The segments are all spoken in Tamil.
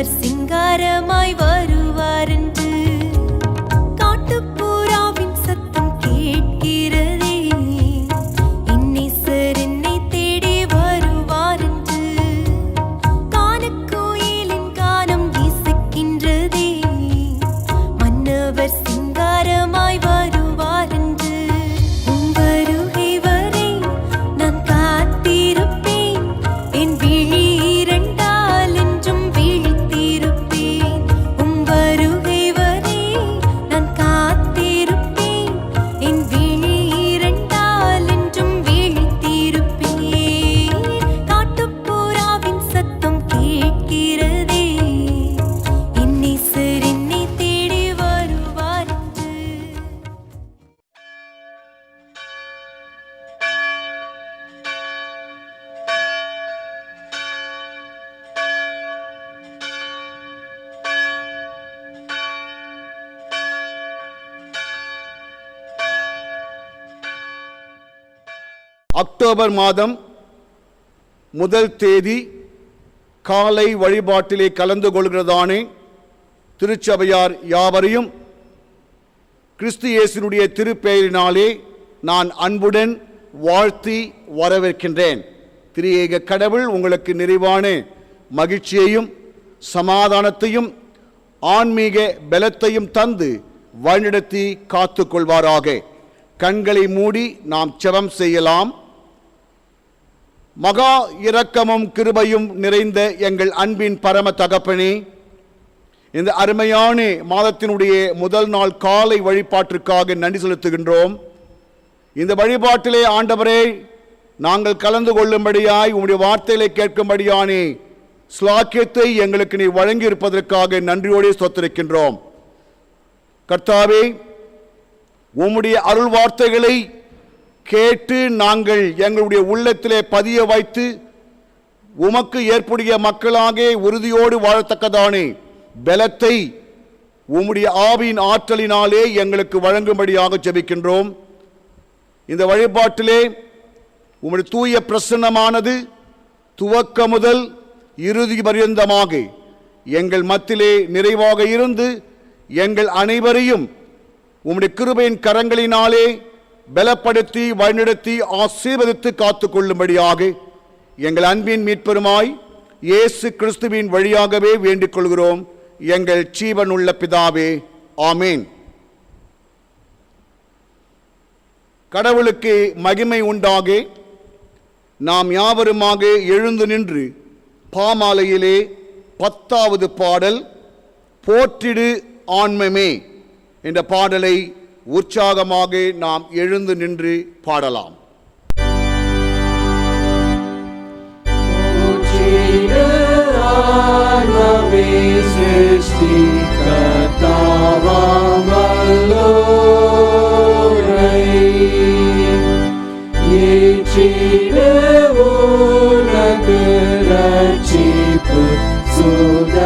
மன்னவர் சிங்காரமாய் வருவார் என்று காட்டுப்புறாவின் சத்தம் கேட்கிறதே. இன்னிசர் என்னை தேடி வருவார் என்று கானக்குயிலின் கானம் இசைக்கின்றதே. மன்னவர் சிங்காரமாய் வருவார் என்று உம் வருகை வரை நான் காத்திருப்பேன். என் விழி இரண்டால் என்றும் விழித்திருப்பேன். உம் வருகை வரை நான் காத்திருப்பேன். என் விழி இரண்டால் என்றும் விழித்திருப்பேன். காட்டுப்புறாவின் சத்தம் கேட்கிறதே. இன்னிசர் என்னை தேடி வருவார் என்று. அக்டோபர் மாதம் 1 தேதி காலை வழிபாட்டிலே கலந்து கொள்கிறதானே திருச்சபையார் யாவரையும் கிறிஸ்து இயேசுவினுடைய திருப்பெயரினாலே நான் அன்புடன் வாழ்த்தி வரவேற்கின்றேன். திரியேக கடவுள் உங்களுக்கு நிறைவான மகிழ்ச்சியையும் சமாதானத்தையும் ஆன்மீக பலத்தையும் தந்து வழிநடத்தி காத்து கொள்வாராக. கண்களை மூடி நாம் ஜெபம் செய்யலாம். மகா இரக்கமும் கிருபையும் நிறைந்த எங்கள் அன்பின் பரம தகப்பனே, இந்த அருமையான மாதத்தினுடைய முதல் நாள் காலை வழிபாட்டிற்காக நன்றி செலுத்துகின்றோம். இந்த வழிபாட்டிலே ஆண்டவரே நாங்கள் கலந்து கொள்ளும்படியாய் உம்முடைய வார்த்தைகளை கேட்கும்படியானே ஸ்லாக்கியத்தை எங்களுக்கு நீ வழங்கி இருப்பதற்காக நன்றியோடு ஸ்தோத்திரிக்கின்றோம். கர்த்தாவே, உம்முடைய அருள் வார்த்தைகளை கேட்டு நாங்கள் எங்களுடைய உள்ளத்திலே பதிய வைத்து உமக்கு ஏற்புடைய மக்களாக உறுதியோடு வாழத்தக்கதானே பலத்தை உம்முடைய ஆவியின் ஆற்றலினாலே எங்களுக்கு வழங்கும்படியாக ஜெபிக்கின்றோம். இந்த வழிபாட்டிலே உம்முடைய தூய பிரசன்னமானது துவக்க முதல் இறுதி பரியந்தமாக எங்கள் மத்தியிலே நிறைவாக இருந்து எங்கள் அனைவரையும் உம்முடைய கிருபையின் கரங்களினாலே பலப்படுத்தி வழிநடத்தி ஆசீர்வதித்து காத்து கொள்ளும்படியாக எங்கள் அன்பின் மீட்பெருமாய் இயேசு கிறிஸ்துவின் வழியாகவே வேண்டிக் கொள்கிறோம் எங்கள் ஜீவனுள்ள பிதாவே, ஆமேன். கடவுளுக்கு மகிமை உண்டாக நாம் யாவருமாக எழுந்து நின்று பாமாலையிலே 10வது பாடல் போற்றிடு ஆன்மமே என்ற பாடலை உற்சாகமாக நாம் எழுந்து நின்று பாடலாம். போற்றிடு ஆன்மமே சிருஷ்டிகர்த்தாவாம் வல்லோரை, ஏற்றிடு உனக்கு ரட்சிப்பு சுகமானோரை.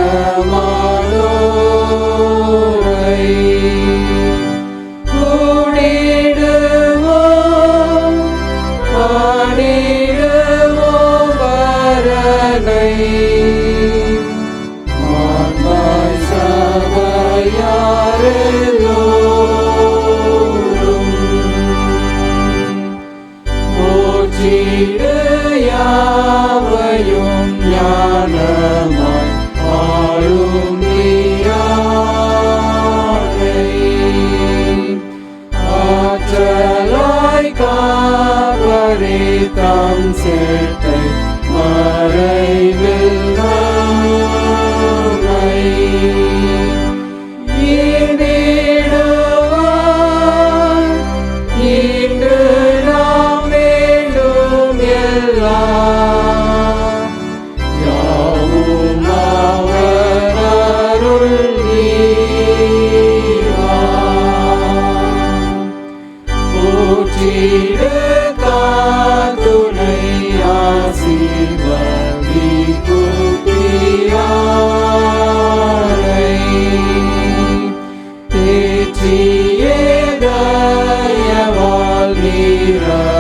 கூடிடுவோம் பாடிடுவோம் வரனை, மாண்பாய் சபையாரெல்லோரும் போற்றிடு யாவையும் ஞானமாய் ஆளும் நீயானை, ஆற்றலாய் காப்பரே தாம் சேட்டை மறைவில் நம்மை ஈண்டிடுவார். இன்று நாம் வேண்டும் எல்லாம் யாவும் அவர் அருள் நீவாம். போற்றிடு காத்துணை ஆசீர்வதிக்கும் பியாரை, தேற்றியே தயவால் நிரப்புவாருள்வார்.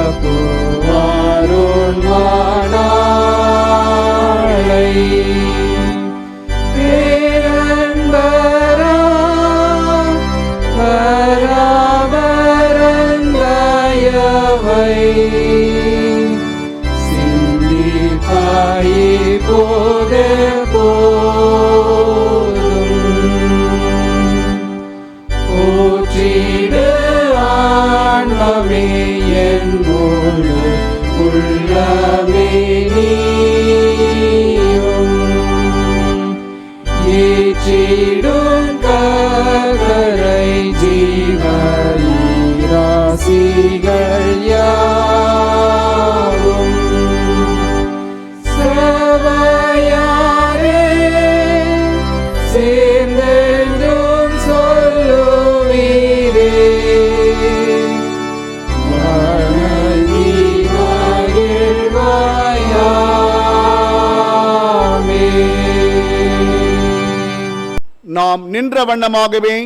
நாம் நின்ற வண்ணமாகவே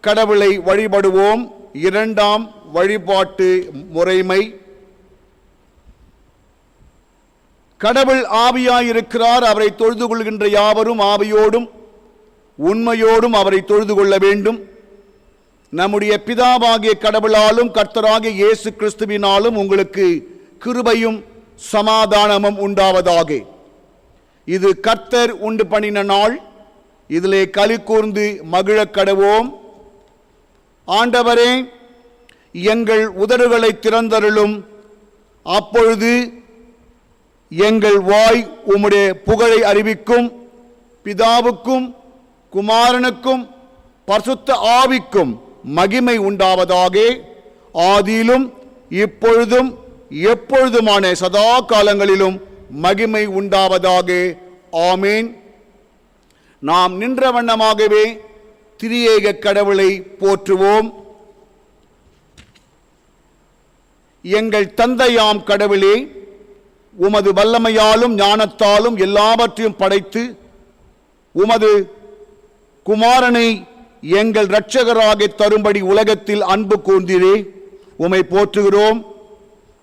கடவுளை வழிபடுவோம். இரண்டாம் வழிபாட்டு முறைமை. கடவுள் ஆவியாயிருக்கிறார். அவரை தொழுது கொள்கின்ற யாவரும் ஆவியோடும் உண்மையோடும் அவரை தொழுது கொள்ள வேண்டும். நம்முடைய பிதாவாகிய கடவுளாலும் கர்த்தராகிய இயேசு கிறிஸ்துவினாலும் உங்களுக்கு கிருபையும் சமாதானமும் உண்டாவதாக. இது கர்த்தர் உண்டு பண்ணின நாள். இதிலே களி கூர்ந்து மகிழக் கடவோம். ஆண்டவரே, எங்கள் உதடுகளை திறந்தருளும். அப்பொழுது எங்கள் வாய் உம்முடைய புகழை அறிவிக்கும். பிதாவுக்கும் குமாரனுக்கும் பரிசுத்த ஆவிக்கும் மகிமை உண்டாவதாக. ஆதியிலும் இப்பொழுதும் எப்பொழுதுமான சதா காலங்களிலும் மகிமை உண்டாவதாக. ஆமேன். நாம் நின்ற வண்ணமாகவே திரியேக கடவுளை போற்றுவோம். எங்கள் தந்தையாம் கடவுளே, உமது வல்லமையாலும் ஞானத்தாலும் எல்லாவற்றையும் படைத்து உமது குமாரனை எங்கள் இரட்சகராக தரும்படி உலகத்தில் அன்பு கூர்ந்தீரே, உம்மை போற்றுகிறோம்.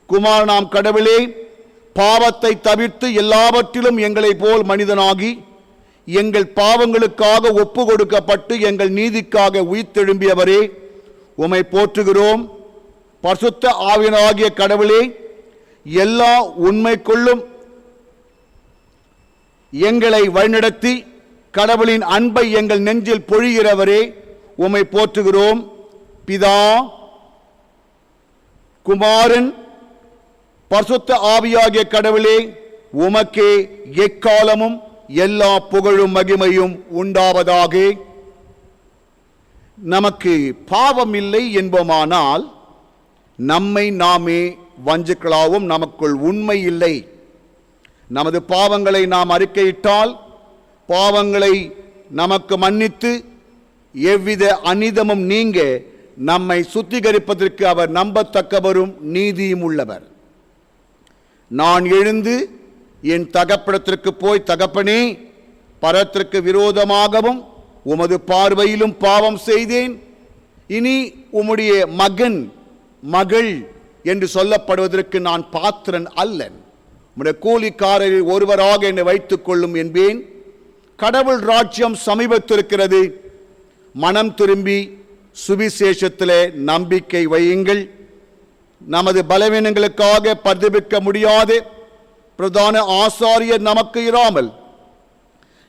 குமாரனாம் கடவுளே, பாவத்தை தவிர்த்து எல்லாவற்றிலும் எங்களை போல் மனிதனாகி எங்கள் பாவங்களுக்காக ஒப்பு கொடுக்கப்பட்டு எங்கள் நீதிக்காக உயிர்த்தெழும்பியவரே, உம்மை போற்றுகிறோம். பரிசுத்த ஆவியனாகிய கடவுளே, எல்லா உண்மைக்குள்ளும் எங்களை வழிநடத்தி கடவுளின் அன்பை எங்கள் நெஞ்சில் பொழிகிறவரே, உம்மை போற்றுகிறோம். பிதா, குமாரன், பரிசுத்த ஆவியாகிய கடவுளே, உமக்கே எக்காலமும் எல்லா புகழும் மகிமையும் உண்டாவதாக. நமக்கு பாவம் இல்லை என்போமானால் நம்மை நாமே வஞ்சுக்களாவும், நமக்குள் உண்மை இல்லை. நமது பாவங்களை நாம் அறிக்கையிட்டால் பாவங்களை நமக்கு மன்னித்து எவ்வித அநீதமும் நீங்க நம்மை சுத்திகரிப்பதற்கு அவர் நம்பத்தக்கவரும் நீதியும் உள்ளவர். நான் எழுந்து என் தகப்படத்திற்கு போய், தகப்பனே, பரத்திற்கு விரோதமாகவும் உமது பார்வையிலும் பாவம் செய்தேன். இனி உம்முடைய மகன் மகள் என்று சொல்லப்படுவதற்கு நான் பாத்திரன் அல்லன். உம்முடைய கூலிக்காரரில் ஒருவராக என்னை வைத்துக் கொள்ளும் என்பேன். கடவுள் ராஜ்யம் சமீபத்திருக்கிறது. மனம் திரும்பி சுவிசேஷத்திலே நம்பிக்கை வையுங்கள். நமது பலவீனங்களுக்காக பரிதபிக்க முடியாது பிரதான ஆசாரியர் நமக்கு இராமல்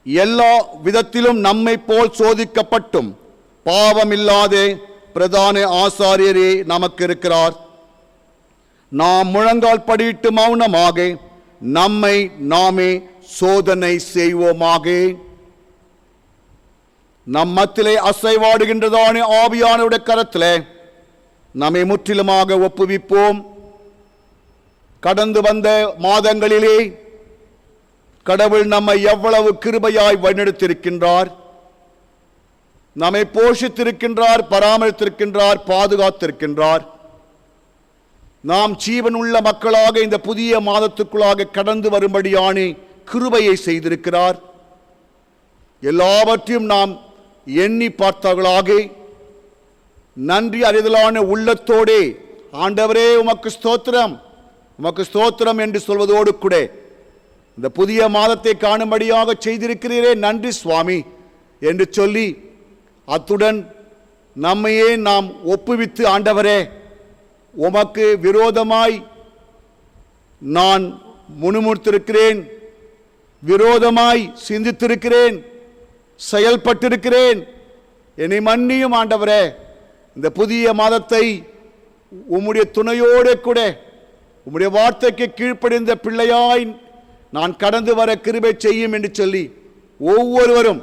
எல்லா விதத்திலும் நம்மை போல் சோதிக்கப்பட்டும் பாவமில்லாத பிரதான ஆசாரியரே நமக்கு இருக்கிறார். நாம் முழங்கால் படியிட்டு மௌனமாக நம்மை நாமே சோதனை செய்வோமாக. நம் மத்திலே அசைவாடுகின்றதான ஆவியானவருடைய கரத்திலே நம்மை முற்றிலுமாக ஒப்புவிப்போம். கடந்து வந்த மாதங்களிலே கடவுள் நம்மை எவ்வளவு கிருபையாய் வழிநடத்தியிருக்கின்றார், நம்மை போஷித்திருக்கின்றார், பராமரித்திருக்கின்றார், பாதுகாத்திருக்கின்றார். நாம் ஜீவன் உள்ள மக்களாக இந்த புதிய மாதத்துக்குள்ளாக கடந்து வரும்படியான கிருபையை செய்திருக்கிறார். எல்லாவற்றையும் நாம் எண்ணி பார்த்தவர்களாக நன்றி அறிதலான உள்ளத்தோடே, ஆண்டவரே உமக்கு ஸ்தோத்திரம், உமக்கு ஸ்தோத்திரம் என்று சொல்வதோடு கூட இந்த புதிய மாதத்தை காணும்படியாக செய்திருக்கிறீரே, நன்றி சுவாமி என்று சொல்லி அத்துடன் நம்மையே நாம் ஒப்புவித்து, ஆண்டவரே உமக்கு விரோதமாய் நான் முணுமுணுத்திருக்கிறேன், விரோதமாய் சிந்தித்திருக்கிறேன், செயல்பட்டிருக்கிறேன், என்னை மன்னியும் ஆண்டவரே. இந்த புதிய மாதத்தை உம்முடைய துணையோடு கூட உம்முடைய வார்த்தைக்கு கீழ்ப்படிந்த பிள்ளையாய் நான் கடந்து வர கிருபை செய்யும் என்று சொல்லி ஒவ்வொருவரும்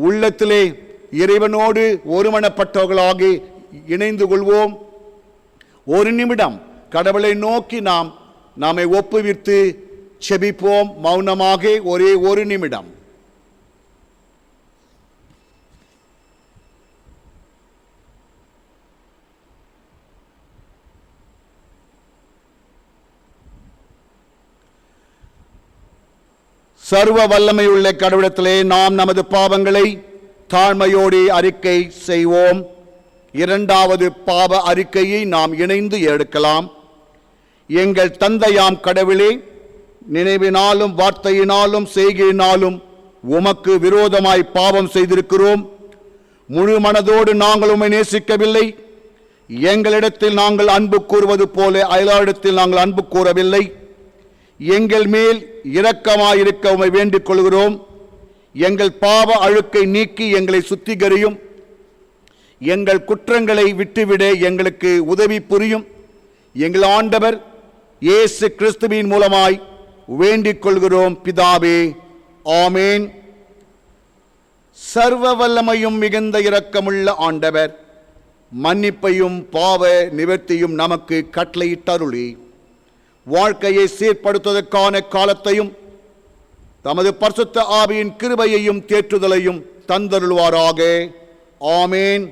உள்ளத்திலே இறைவனோடு ஒருமனப்பட்டவர்களாக இணைந்து கொள்வோம். ஒரு நிமிடம் கடவுளை நோக்கி நாமை ஒப்புவித்து செபிப்போம். மௌனமாக ஒரே ஒரு நிமிடம். சர்வ வல்லமை உள்ள கடவுளத்திலே நாம் நமது பாவங்களை தாழ்மையோடு அறிக்கை செய்வோம். இரண்டாவது பாவ அறிக்கையை நாம் இணைந்து எடுக்கலாம். எங்கள் தந்தையாம் கடவுளே, நினைவினாலும் வார்த்தையினாலும் செய்கையினாலும் உமக்கு விரோதமாய் பாவம் செய்திருக்கிறோம். முழு மனதோடு நாங்கள் உம்மை நேசிக்கவில்லை. எங்களிடத்தில் நாங்கள் அன்பு கூறுவது போல அயலாரிடத்தில் நாங்கள் அன்பு கூறவில்லை. எங்கள் மேல் இரக்கமாயிருக்க உம்மை வேண்டிக் கொள்கிறோம். எங்கள் பாவ அழுக்கை நீக்கி எங்களை சுத்திகரியும். எங்கள் குற்றங்களை விட்டுவிட எங்களுக்கு உதவி புரியும். எங்கள் ஆண்டவர் இயேசு கிறிஸ்துவின் மூலமாய் வேண்டிக் கொள்கிறோம் பிதாவே, ஆமேன். சர்வ வல்லமையும் மிகுந்த இரக்கமுள்ள ஆண்டவர் மன்னிப்பையும் பாவ நிவர்த்தியும் நமக்கு கட்டளையிட்டருளி வாழ்க்கையை சீர்படுத்துவதற்கான காலத்தையும் தமது பரிசுத்த ஆவியின் கிருபையையும் தேற்றுதலையும் தந்தருள்வாராக, ஆமேன்.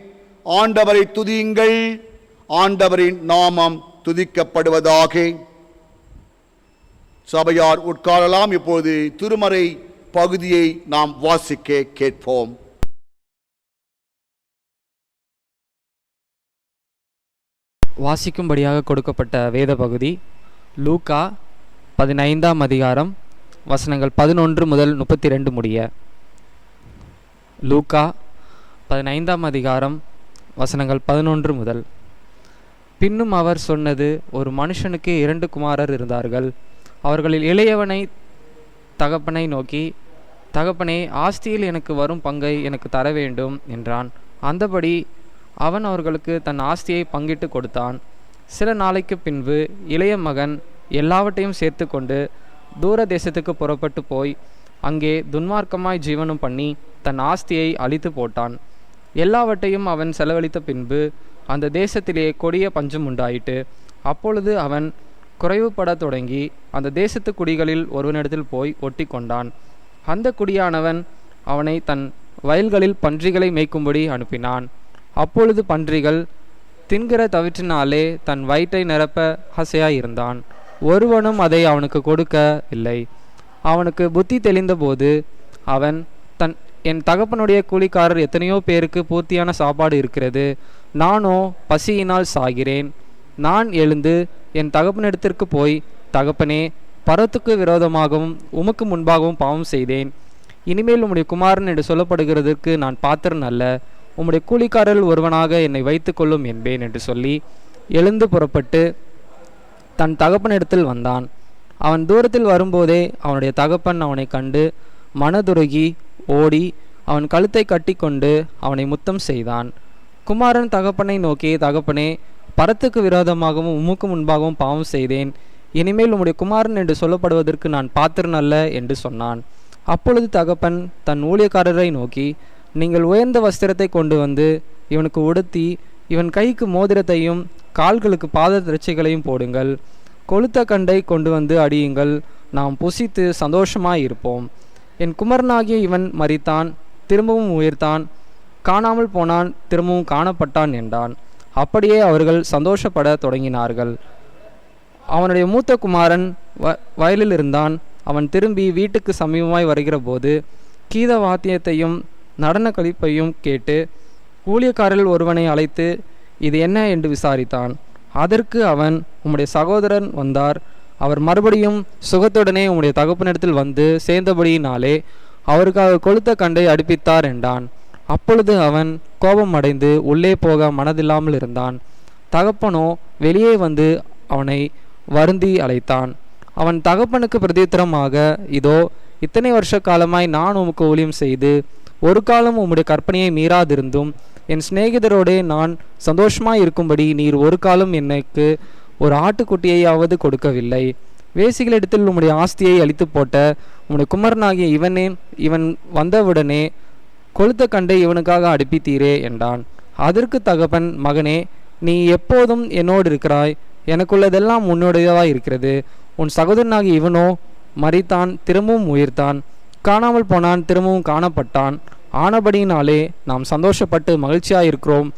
ஆண்டவரை துதியுங்கள். ஆண்டவரின் நாமம் துதிக்கப்படுவதாக. சபையார் உட்காரலாம். இப்போது திருமறை பகுதியை நாம் வாசிக்க கேட்போம். வாசிக்கும்படியாக கொடுக்கப்பட்ட வேத பகுதி லூக்கா 15ஆம் அதிகாரம் வசனங்கள் 11 முதல் 32 முடிய. லூக்கா 15ஆம் அதிகாரம் வசனங்கள் 11 முதல். பின்னும் அவர் சொன்னது, ஒரு மனுஷனுக்கு 2 குமாரர் இருந்தார்கள். அவர்களில் இளையவனை தகப்பனை நோக்கி, தகப்பனே, ஆஸ்தியில் எனக்கு வரும் பங்கை எனக்கு தர வேண்டும் என்றான். அந்தபடி அவன் அவர்களுக்கு தன் ஆஸ்தியை பங்கிட்டு கொடுத்தான். சில நாளைக்கு பின்பு இளைய மகன் எல்லாவற்றையும் சேர்த்து கொண்டு தூர தேசத்துக்கு புறப்பட்டு போய் அங்கே துன்மார்க்கமாய் ஜீவனம் பண்ணி தன் ஆஸ்தியை அழித்து போட்டான். எல்லாவற்றையும் அவன் செலவழித்த பின்பு அந்த தேசத்திலே கொடிய பஞ்சம் உண்டாயிட்டு. அப்பொழுது அவன் குறைவுபட தொடங்கி அந்த தேசத்து குடிகளில் ஒருவனிடத்தில் போய் ஒட்டி கொண்டான். அந்த குடியானவன் அவனை தன் வயல்களில் பன்றிகளை மேய்க்கும்படி அனுப்பினான். அப்பொழுது பன்றிகள் தின்கிற தவிற்றினாலே தன் வயிற்றை நிரப்ப ஆசையாயிருந்தான். ஒருவனும் அதை அவனுக்கு கொடுக்க இல்லை. அவனுக்கு புத்தி தெளிந்தபோது அவன் என் தகப்பனுடைய கூலிக்காரர் எத்தனையோ பேருக்கு பூர்த்தியான சாப்பாடு இருக்கிறது, நானோ பசியினால் சாகிறேன். நான் எழுந்து என் தகப்பனிடத்திற்கு போய், தகப்பனே, பரத்துக்கு விரோதமாகவும் உமக்கு முன்பாகவும் பாவம் செய்தேன். இனிமேல் உம்முடைய குமாரன் என்று சொல்லப்படுகிறதற்கு நான் பாத்திரன் அல்ல. உம்முடைய கூலிக்காரர்கள் ஒருவனாக என்னை வைத்து கொள்ளும் என்பேன் என்று சொல்லி எழுந்து புறப்பட்டு தன் தகப்பனிடத்தில் வந்தான். அவன் தூரத்தில் வரும்போதே அவனுடைய தகப்பன் அவனை கண்டு மனதுருகி ஓடி அவன் கழுத்தை கட்டி கொண்டு அவனை முத்தம் செய்தான். குமாரன் தகப்பனை நோக்கி, தகப்பனே, பரத்துக்கு விரோதமாகவும் உமக்கு முன்பாகவும் பாவம் செய்தேன். இனிமேல் உம்முடைய குமாரன் என்று சொல்லப்படுவதற்கு நான் பாத்திரன் அல்ல என்று சொன்னான். அப்பொழுது தகப்பன் தன் ஊழியக்காரரை நோக்கி, நீங்கள் உயர்ந்த வஸ்திரத்தை கொண்டு வந்து இவனுக்கு உடுத்தி இவன் கைக்கு மோதிரத்தையும் கால்களுக்கு பாத திரைச்சைகளையும் போடுங்கள். கொளுத்த கண்டை கொண்டு வந்து அடியுங்கள். நாம் புசித்து சந்தோஷமாயிருப்போம். என் குமரனாகிய இவன் மரித்தான், திரும்பவும் உயிர்த்தான், காணாமல் போனான், திரும்பவும் காணப்பட்டான் என்றான். அப்படியே அவர்கள் சந்தோஷப்பட தொடங்கினார்கள். அவனுடைய மூத்த குமாரன் வயலில் இருந்தான். அவன் திரும்பி வீட்டுக்கு சமீபமாய் வருகிற போது கீத வாத்தியத்தையும் நடன கழிப்பையும் கேட்டு ஊழியக்காரர்கள் ஒருவனை அழைத்து, இது என்ன என்று விசாரித்தான். அதற்கு அவன், உம்முடைய சகோதரன் வந்தார். அவர் மறுபடியும் சுகத்துடனே உம்முடைய தகப்பனிடத்தில் வந்து சேர்ந்தபடியினாலே அவருக்காக கொளுத்த கண்டை அடுப்பித்தார் என்றான். அப்பொழுது அவன் கோபம் அடைந்து உள்ளே போக மனதில்லாமல் இருந்தான். தகப்பனோ வெளியே வந்து அவனை வருந்தி அழைத்தான். அவன் தகப்பனுக்கு பிரதித்திரமாக, இதோ, இத்தனை வருஷ காலமாய் நான் உமக்கு ஊழியம் செய்து ஒரு காலம் உம்முடைய கற்பனையை மீறாதிருந்தும் என் சிநேகிதரோடே நான் சந்தோஷமாய் இருக்கும்படி நீர் ஒரு காலம் எனக்கு ஒரு ஆட்டுக்குட்டியையாவது கொடுக்கவில்லை. வேசிகளிடத்தில் உம்முடைய ஆஸ்தியை அழித்து போட்ட உம்முடைய குமரனாகிய இவன் வந்தவுடனே கொளுத்த கண்டை இவனுக்காக அடுப்பித்தீரே என்றான். அதற்கு தகப்பன், மகனே, நீ எப்போதும் என்னோடு இருக்கிறாய், எனக்குள்ளதெல்லாம் உன்னுடையதாய் இருக்கிறது. உன் சகோதரனாகிய இவனோ மரித்தான், திரும்பவும் உயிர்த்தான், காணாமல் போனான், திரும்பவும் காணப்பட்டான். ஆனபடியினாலே நாம் சந்தோஷப்பட்டு மகிழ்ச்சியாயிருக்கிறோம்,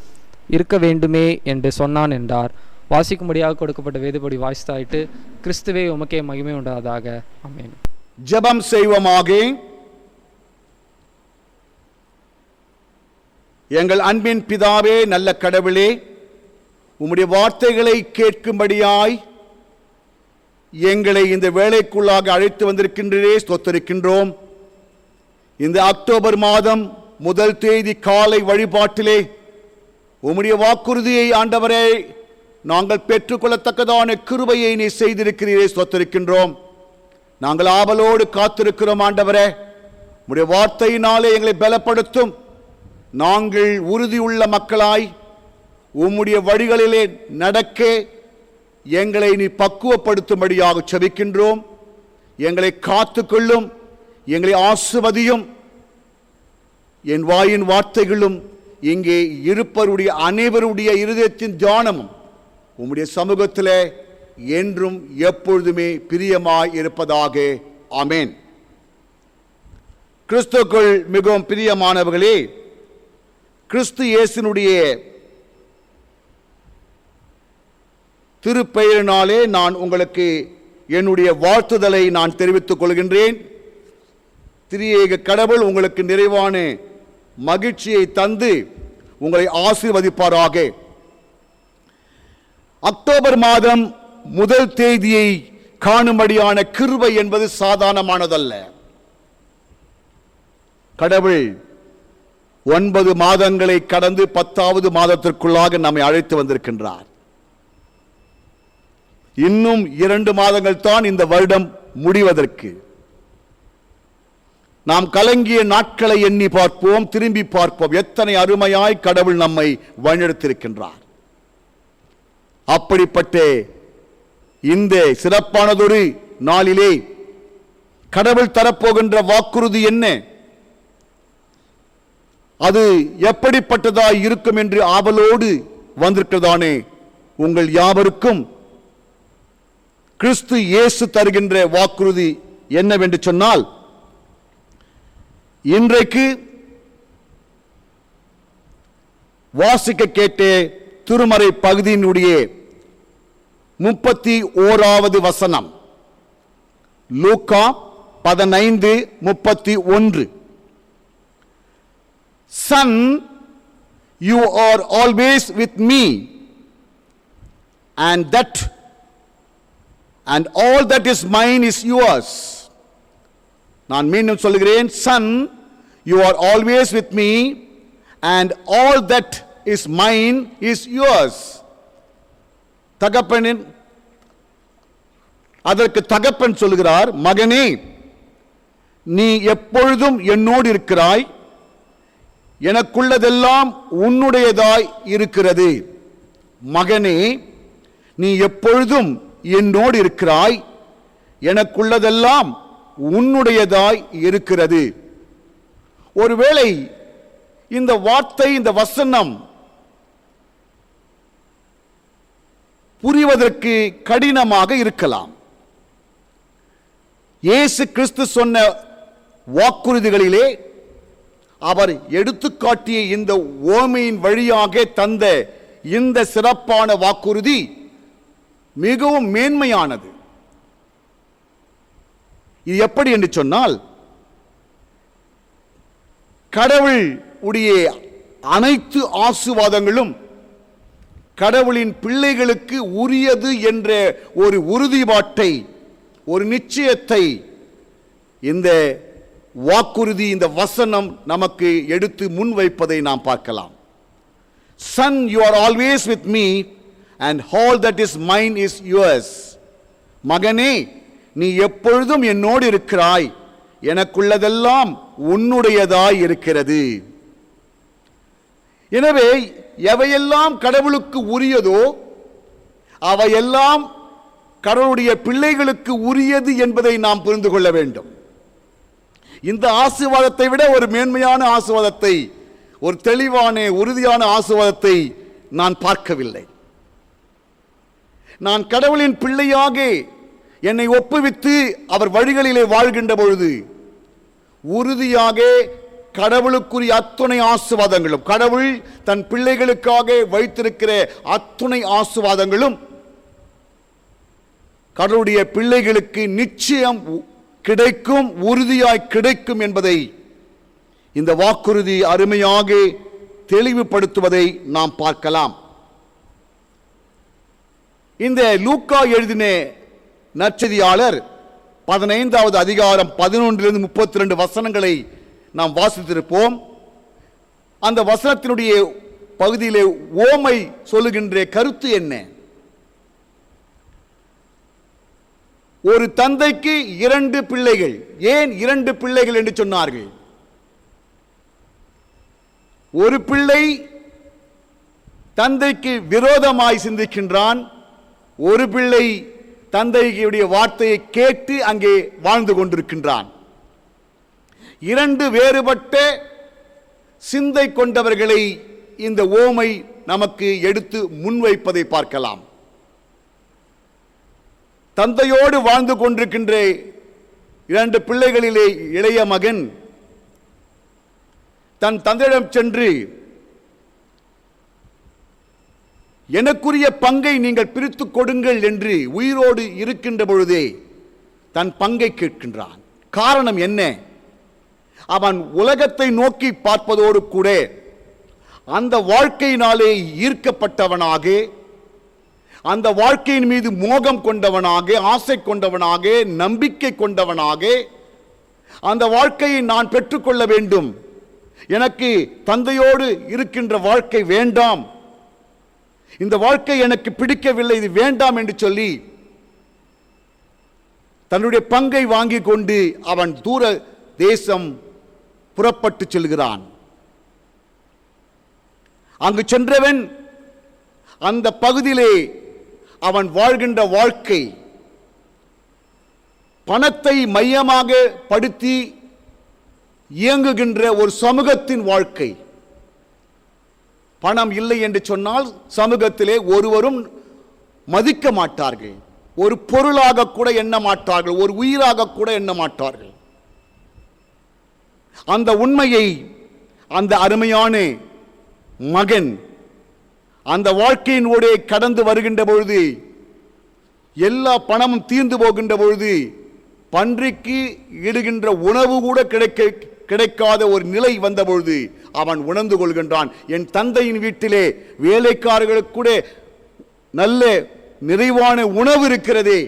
இருக்க வேண்டுமே என்று சொன்னான் என்றார். வாசிக்கும்படியாக கொடுக்கப்பட்ட வேதப்படி வாசித்தாயிட்டு, கிறிஸ்துவே உமக்கே மகிமை உண்டாதாக. ஆமென். ஜெபம் செய்வோமாக. எங்கள் அன்பின் பிதாவே, நல்ல கடவுளே, உம்முடைய வார்த்தைகளை கேட்கும்படியாய் எங்களை இந்த வேலைக்குள்ளாக அழைத்து வந்திருக்கின்றே ஸ்தோத்திரிக்கின்றோம். இந்த அக்டோபர் மாதம் 1 தேதி காலை வழிபாட்டிலே உம்முடைய வாக்குறுதியை ஆண்டவரே நாங்கள் பெற்றுக்கொள்ளத்தக்கதான கிருபையை நீ செய்திருக்கிறீரே ஸ்தோத்திரிக்கின்றோம். நாங்கள் ஆவலோடு காத்திருக்கிறோம் ஆண்டவரே. உம்முடைய வார்த்தையினாலே எங்களை பலப்படுத்தும். நாங்கள் உறுதியுள்ள மக்களாய் உம்முடைய வழிகளிலே நடக்க எங்களை நீ பக்குவப்படுத்தும்படியாக செபிக்கின்றோம். எங்களை காத்துக்கொள்ளும், எங்களை ஆசிர்வதியும். என் வாயின் வார்த்தைகளும் இங்கே இருப்பவருடைய அனைவருடைய இருதயத்தின் தியானமும் உம்முடைய சமூகத்திலே என்றும் எப்பொழுதுமே பிரியமாய் இருப்பதாக. ஆமென். கிறிஸ்துவுக்குள் மிகவும் பிரியமானவர்களே, கிறிஸ்து இயேசுனுடைய திருப்பெயரினாலே நான் உங்களுக்கு என்னுடைய வாழ்த்துதலை நான் தெரிவித்துக் கொள்கின்றேன். திரியேக கடவுள் உங்களுக்கு நிறைவான மகிழ்ச்சியை தந்து உங்களை ஆசீர்வதிப்பாராக. அக்டோபர் மாதம் 1 தேதியை காணும்படியான கிருபை என்பது சாதாரணமானதல்ல. கடவுள் 9 மாதங்களை கடந்து 10வது மாதத்திற்குள்ளாக நம்மை அழைத்து வந்திருக்கின்றார். இன்னும் 2 மாதங்கள் தான் இந்த வருடம் முடிவதற்கு. நாம் கலங்கிய நாட்களை எண்ணி பார்ப்போம், திரும்பி பார்ப்போம். எத்தனை அருமையாய் கடவுள் நம்மை வழிநடத்தியிருக்கின்றார். அப்படிப்பட்ட இந்த சிறப்பானதொரு நாளிலே கடவுள் தரப்போகின்ற வாக்குறுதி என்ன, அது எப்படிப்பட்டதாய் இருக்கும் என்று ஆவலோடு வந்திருக்கிறதானே உங்கள் யாவருக்கும் கிறிஸ்து இயேசு தருகின்ற வாக்குறுதி என்னவென்று சொன்னால், இன்றைக்கு வாசிக்க கேட்ட திருமறை பகுதியினுடைய 31வது வசனம், லூக்கா 15:31. Son, you are always with me, and all that is mine is yours. நான் மீண்டும் சொல்கிறேன், Son, you are always with me, and all that is mine is yours. தகப்பனின் அதற்கு தகப்பன் சொல்கிறார், மகனே, நீ எப்பொழுதும் என்னோடு இருக்கிறாய், எனக்குள்ளதெல்லாம் உன்னுடையதாய் இருக்கிறது. மகனே, நீ எப்பொழுதும் என்னோடு இருக்கிறாய், எனக்குள்ளதெல்லாம் உன்னுடையதாய் இருக்கிறது. ஒருவேளை இந்த வார்த்தை, இந்த வசனம் புரிவதற்கு கடினமாக இருக்கலாம். இயேசு கிறிஸ்து சொன்ன வாக்குறுதிகளிலே அவர் எடுத்துக்காட்டிய இந்த ஓமையின் வழியாக தந்த இந்த சிறப்பான வாக்குறுதி மிகவும் மேன்மையானது. இது எப்படி என்று சொன்னால், கடவுள் உடைய அனைத்து ஆசீர்வாதங்களும் கடவுளின் பிள்ளைகளுக்கு உரியது என்ற ஒரு உறுதிப்பாட்டை, ஒரு நிச்சயத்தை இந்த வாக்குறுதி, இந்த வசனம் நமக்கு எடுத்து முன்வைப்பதை நாம் பார்க்கலாம். Son, you are always with me, and all that is mine is yours. மகனே, நீ எப்பொழுதும் என்னோடு இருக்கிறாய், எனக்குள்ளதெல்லாம் உன்னுடையதாய் இருக்கிறது. எனவே எவையெல்லாம் கடவுளுக்கு உரியதோ அவையெல்லாம் கடவுளுடைய பிள்ளைகளுக்கு உரியது என்பதை நாம் புரிந்து கொள்ள வேண்டும். இந்த ஆசீர்வாதத்தை விட ஒரு மேன்மையான ஆசீர்வாதத்தை, ஒரு தெளிவான உறுதியான ஆசீர்வாதத்தை நான் பார்க்கவில்லை. நான் கடவுளின் பிள்ளையாக என்னை ஒப்புவித்து அவர் வழிகளிலே வாழ்கின்ற பொழுது உறுதியாக கடவுளுக்குரிய அத்துணை ஆசீர்வாதங்களும், கடவுள் தன் பிள்ளைகளுக்காக வைத்திருக்கிற அத்துணை ஆசீர்வாதங்களும் கடவுளுடைய பிள்ளைகளுக்கு நிச்சயம் கிடைக்கும், உறுதியாய் கிடைக்கும் என்பதை இந்த வாக்குறுதி அருமையாக தெளிவுபடுத்துவதை நாம் பார்க்கலாம். இந்த லூக்கா எழுதின நற்செய்தியாளர் 15வது அதிகாரம் 11 32 வசனங்களை நாம் வாசித்திருப்போம். அந்த வசனத்தினுடைய பகுதியிலே ஓமை சொல்லுகின்ற கருத்து என்ன? ஒரு தந்தைக்கு 2 பிள்ளைகள். ஏன் 2 பிள்ளைகள் என்று சொன்னார்கள்? ஒரு பிள்ளை தந்தைக்கு விரோதமாய் சிந்திக்கின்றான், ஒரு பிள்ளை தந்தையுடைய வார்த்தையை கேட்டு அங்கே வாழ்ந்து கொண்டிருக்கின்றான். 2 வேறுபட்ட சிந்தை கொண்டவர்களை இந்த ஓமை நமக்கு எடுத்து முன்வைப்பதை பார்க்கலாம். தந்தையோடு வாழ்ந்து கொண்டிருக்கின்ற 2 பிள்ளைகளிலே இளைய மகன் தன் தந்தையிடம் சென்று, எனக்குரிய பங்கை நீங்கள் பிரித்து கொடுங்கள் என்று உயிரோடு இருக்கின்ற பொழுதே தன் பங்கை கேட்கின்றான். காரணம் என்ன? அவன் உலகத்தை நோக்கி பார்ப்பதோடு கூட அந்த வாழ்க்கையினாலே ஈர்க்கப்பட்டவனாக, அந்த வாழ்க்கையின் மீது மோகம் கொண்டவனாக, ஆசை கொண்டவனாக, நம்பிக்கை கொண்டவனாக, அந்த வாழ்க்கையை நான் பெற்றுக்கொள்ள வேண்டும், எனக்கு தந்தையோடு இருக்கின்ற வாழ்க்கை வேண்டாம், இந்த வாழ்க்கை எனக்கு பிடிக்கவில்லை, இது வேண்டாம் என்று சொல்லி தன்னுடைய பங்கை வாங்கி கொண்டு அவன் தூர தேசம் புறப்பட்டு செல்கிறான். அங்கு சென்றவன் அந்த பகுதியிலே அவன் வாழ்கின்ற வாழ்க்கை பணத்தை மையமாக படுத்தி இயங்குகின்ற ஒரு சமூகத்தின் வாழ்க்கை. பணம் இல்லை என்று சொன்னால் சமூகத்திலே ஒருவரும் மதிக்க மாட்டார்கள், ஒரு பொருளாக கூட எண்ண மாட்டார்கள், ஒரு உயிராக கூட எண்ண மாட்டார்கள். அந்த உண்மையை அந்த அருமையான மகன் அந்த வாழ்க்கையினோடே கடந்து வருகின்ற பொழுது, எல்லா பணமும் தீர்ந்து போகின்ற பொழுது, பன்றிக்கு இடுகின்ற உணவு கூட கிடைக்காத ஒரு நிலை வந்த பொழுது அவன் உணர்ந்து கொள்கின்றான், என் தந்தையின் வீட்டிலே வேலைக்காரர்களுக்கு கூட நல்ல நிறைவான உணவு இருக்கிறதே,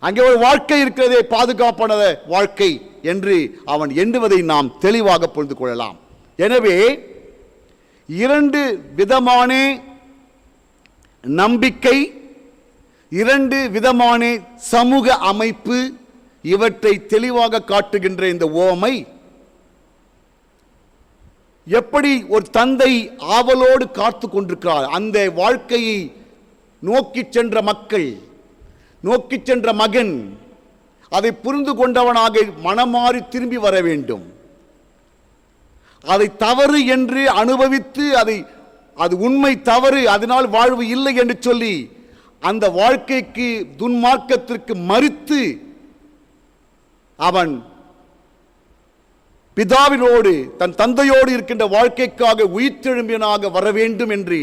அங்கே ஒரு வாழ்க்கை இருக்கிறதே, பாதுகாப்பான வாழ்க்கை என்று அவன் எண்ணுவதை நாம் தெளிவாக புரிந்து கொள்ளலாம். எனவே 2 விதமான நம்பிக்கை, 2 விதமான சமூக அமைப்பு, இவற்றை தெளிவாக காட்டுகின்ற இந்த ஓமை எப்படி ஒரு தந்தை ஆவலோடு காத்து கொண்டிருக்கிறார், அந்த வாழ்க்கையை நோக்கி சென்ற மக்கள், நோக்கி சென்ற மகன் அதை புரிந்து கொண்டவனாக மனமாறி திரும்பி வர வேண்டும், அதை தவறு என்று அனுபவித்து அது உண்மை தவறு, அதனால் வாழ்வு இல்லை என்று சொல்லி அந்த வாழ்க்கைக்கு துன்மார்க்கத்திற்கு மறித்து அவன் பிதாவினோடு தன் தந்தையோடு இருக்கின்ற வாழ்க்கைக்காக உயிர்த்தெழும்பியனாக வர வேண்டும் என்று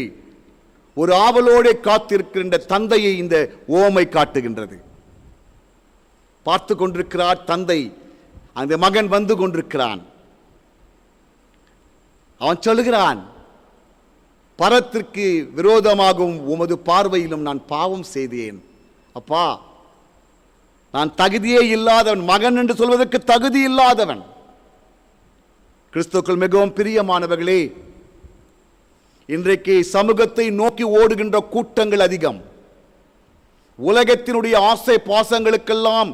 ஒரு ஆவலோடு காத்திருக்கின்ற தந்தையை இந்த ஓமை காட்டுகின்றது. பார்த்து கொண்டிருக்கிறார் தந்தை, அந்த மகன் வந்து கொண்டிருக்கிறான். அவன் சொல்லுகிறான், பரத்திற்கு விரோதமாகவும் உமது பார்வையிலும் நான் பாவம் செய்தேன். அப்பா, நான் தகுதியே இல்லாதவன், மகன் என்று சொல்வதற்கு தகுதி இல்லாதவன். கிறிஸ்துவுக்குள் மிகவும் பிரியமானவர்களே, இன்றைக்கு சமூகத்தை நோக்கி ஓடுகின்ற கூட்டங்கள் அதிகம். உலகத்தினுடைய ஆசை பாசங்களுக்கெல்லாம்